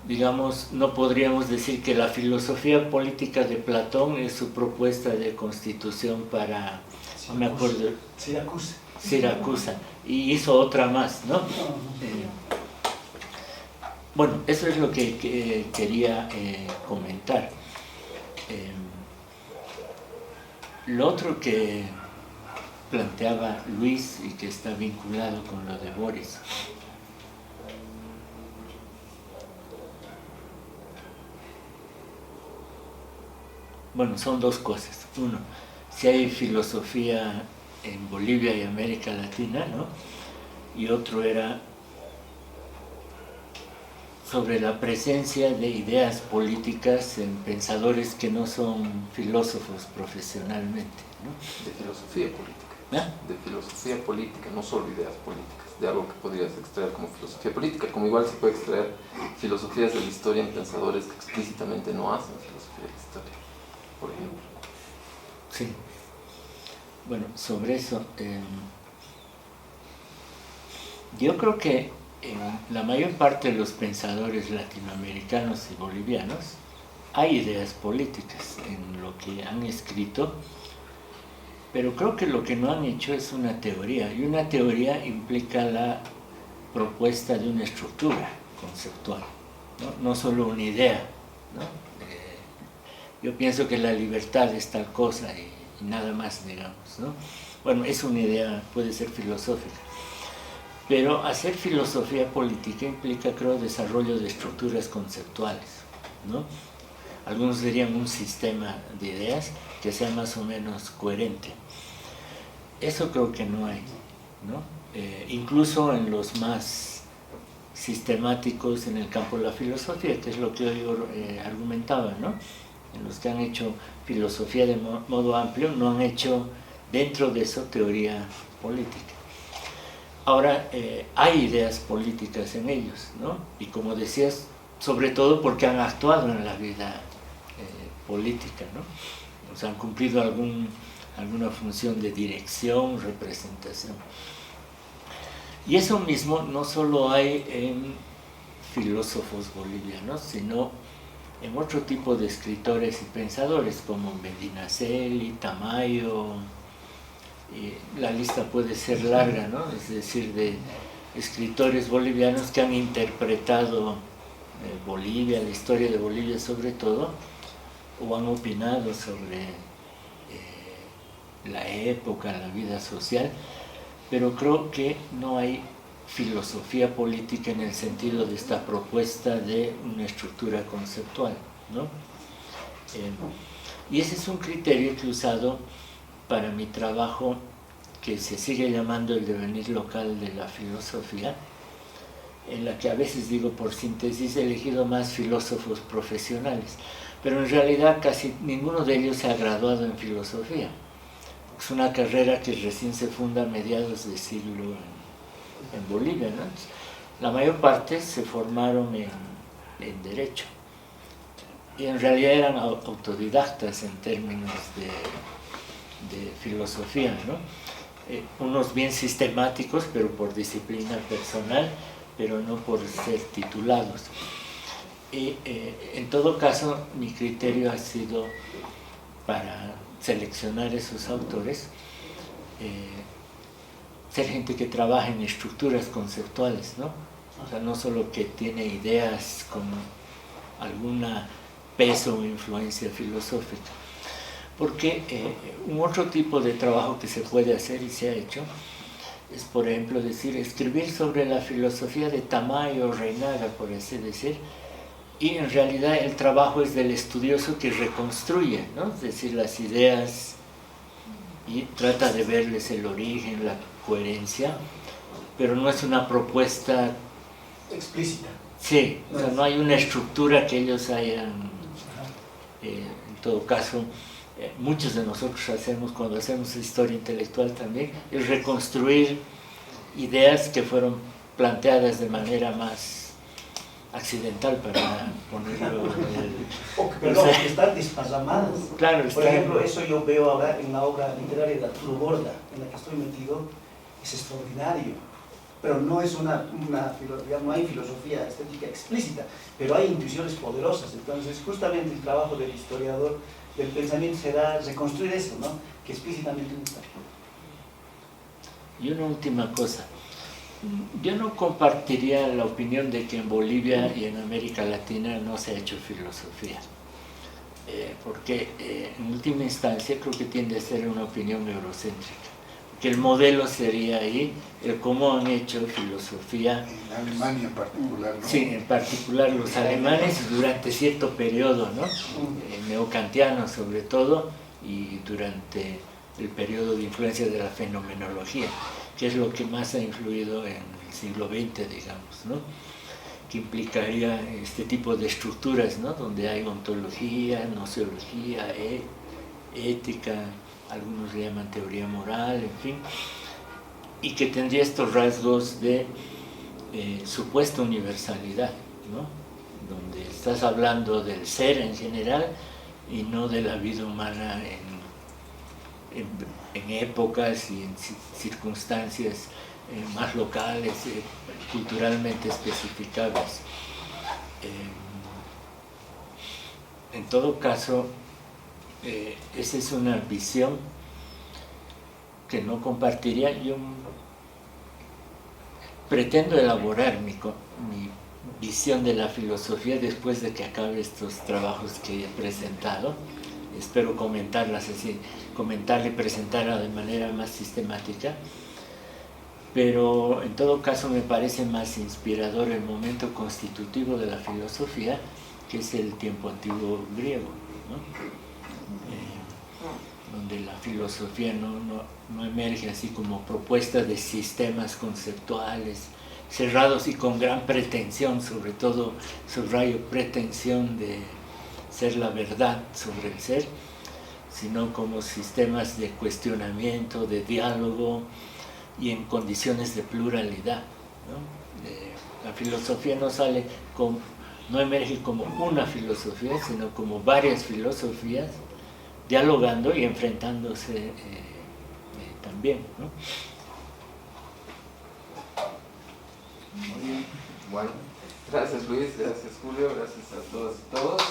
[SPEAKER 1] digamos, no podríamos decir que la filosofía política de Platón es su propuesta de constitución para, no me acuerdo, Siracusa, y hizo otra más, ¿no? Bueno, eso es lo que quería comentar. Lo otro que planteaba Luis y que está vinculado con lo de Boris, bueno, son dos cosas. Uno, si hay filosofía en Bolivia y América Latina, ¿no? Y otro era sobre la presencia de ideas políticas en pensadores que no son filósofos profesionalmente, ¿no?
[SPEAKER 3] De filosofía política.
[SPEAKER 1] ¿Ah?
[SPEAKER 3] De filosofía política, no solo ideas políticas, de algo que podrías extraer como filosofía política, como igual se puede extraer filosofías de la historia en pensadores que explícitamente no hacen filosofía de la historia, por ejemplo.
[SPEAKER 1] Sí. Bueno, sobre eso, yo creo que la mayor parte de los pensadores latinoamericanos y bolivianos hay ideas políticas en lo que han escrito, pero creo que lo que no han hecho es una teoría, y una teoría implica la propuesta de una estructura conceptual, ¿no? No solo una idea, ¿no? Yo pienso que la libertad es tal cosa y nada más, digamos, ¿no? Bueno, es una idea, puede ser filosófica. Pero hacer filosofía política implica, creo, desarrollo de estructuras conceptuales, ¿no? Algunos dirían un sistema de ideas que sea más o menos coherente. Eso creo que no hay, ¿no? Incluso en los más sistemáticos en el campo de la filosofía, que es lo que hoy argumentaba, ¿no? En los que han hecho filosofía de modo amplio, no han hecho dentro de eso teoría política. Ahora, hay ideas políticas en ellos, ¿no? Y como decías, sobre todo porque han actuado en la vida política, ¿no? O sea, han cumplido alguna función de dirección, representación. Y eso mismo no solo hay en filósofos bolivianos, sino en otro tipo de escritores y pensadores, como Medinaceli, Tamayo. La lista puede ser larga, ¿no? Es decir, de escritores bolivianos que han interpretado Bolivia, la historia de Bolivia sobre todo, o han opinado sobre la época, la vida social, pero creo que no hay filosofía política en el sentido de esta propuesta de una estructura conceptual, ¿no? Y ese es un criterio que he usado para mi trabajo, que se sigue llamando el devenir local de la filosofía, en la que a veces digo por síntesis he elegido más filósofos profesionales, pero en realidad casi ninguno de ellos se ha graduado en filosofía. Es una carrera que recién se funda a mediados de siglo en Bolivia, ¿no? La mayor parte se formaron en Derecho. y en realidad eran autodidactas en términos de filosofía, ¿no? Unos bien sistemáticos, pero por disciplina personal, pero no por ser titulados. Y en todo caso, mi criterio ha sido, para seleccionar esos autores, ser gente que trabaja en estructuras conceptuales, ¿no? O sea, no solo que tiene ideas con alguna peso o influencia filosófica. Porque un otro tipo de trabajo que se puede hacer y se ha hecho es, por ejemplo, escribir sobre la filosofía de Tamayo o Reinaga, por así decir, y en realidad el trabajo es del estudioso que reconstruye, ¿no? Es decir, las ideas y trata de verles el origen, la coherencia, pero no es una propuesta
[SPEAKER 5] explícita.
[SPEAKER 1] Sí, o sea, no hay una estructura que ellos hayan, en todo caso, muchos de nosotros hacemos cuando hacemos historia intelectual también, es reconstruir ideas que fueron planteadas de manera más accidental, para ponerlo
[SPEAKER 5] Perdón, están desparramadas.
[SPEAKER 1] Claro,
[SPEAKER 5] por ejemplo, eso yo veo ahora en la obra literaria de Arturo Borda, en la que estoy metido, es extraordinario. Pero no es no hay filosofía estética explícita, pero hay intuiciones poderosas. Entonces, justamente el trabajo del historiador del pensamiento será reconstruir eso, ¿no? Que explícitamente no está.
[SPEAKER 1] Y una última cosa. Yo no compartiría la opinión de que en Bolivia y en América Latina no se ha hecho filosofía. Porque en última instancia creo que tiende a ser una opinión eurocéntrica. Que el modelo sería ahí, el cómo han hecho filosofía.
[SPEAKER 6] En Alemania en particular, ¿no?
[SPEAKER 1] Sí, en particular los alemanes durante cierto periodo, ¿no? Neokantiano sobre todo, y durante el periodo de influencia de la fenomenología, que es lo que más ha influido en el siglo XX, digamos, ¿no? Que implicaría este tipo de estructuras, ¿no? Donde hay ontología, nociología, ética, algunos le llaman teoría moral, en fin, y que tendría estos rasgos de supuesta universalidad, ¿no? Donde estás hablando del ser en general y no de la vida humana en épocas y en circunstancias más locales, culturalmente especificables. En todo caso, esa es una visión que no compartiría. Yo pretendo elaborar mi visión de la filosofía después de que acabe estos trabajos que he presentado. Espero comentarla y presentarla de manera más sistemática. Pero en todo caso me parece más inspirador el momento constitutivo de la filosofía, que es el tiempo antiguo griego, ¿no? Donde la filosofía no emerge así como propuesta de sistemas conceptuales cerrados y con gran pretensión, sobre todo subrayo pretensión de ser la verdad sobre el ser, sino como sistemas de cuestionamiento, de diálogo y en condiciones de pluralidad, ¿no? La filosofía no emerge como una filosofía, sino como varias filosofías dialogando y enfrentándose también, ¿no?
[SPEAKER 3] Muy bien. Bueno, gracias Luis, gracias Julio, gracias a todas y todos.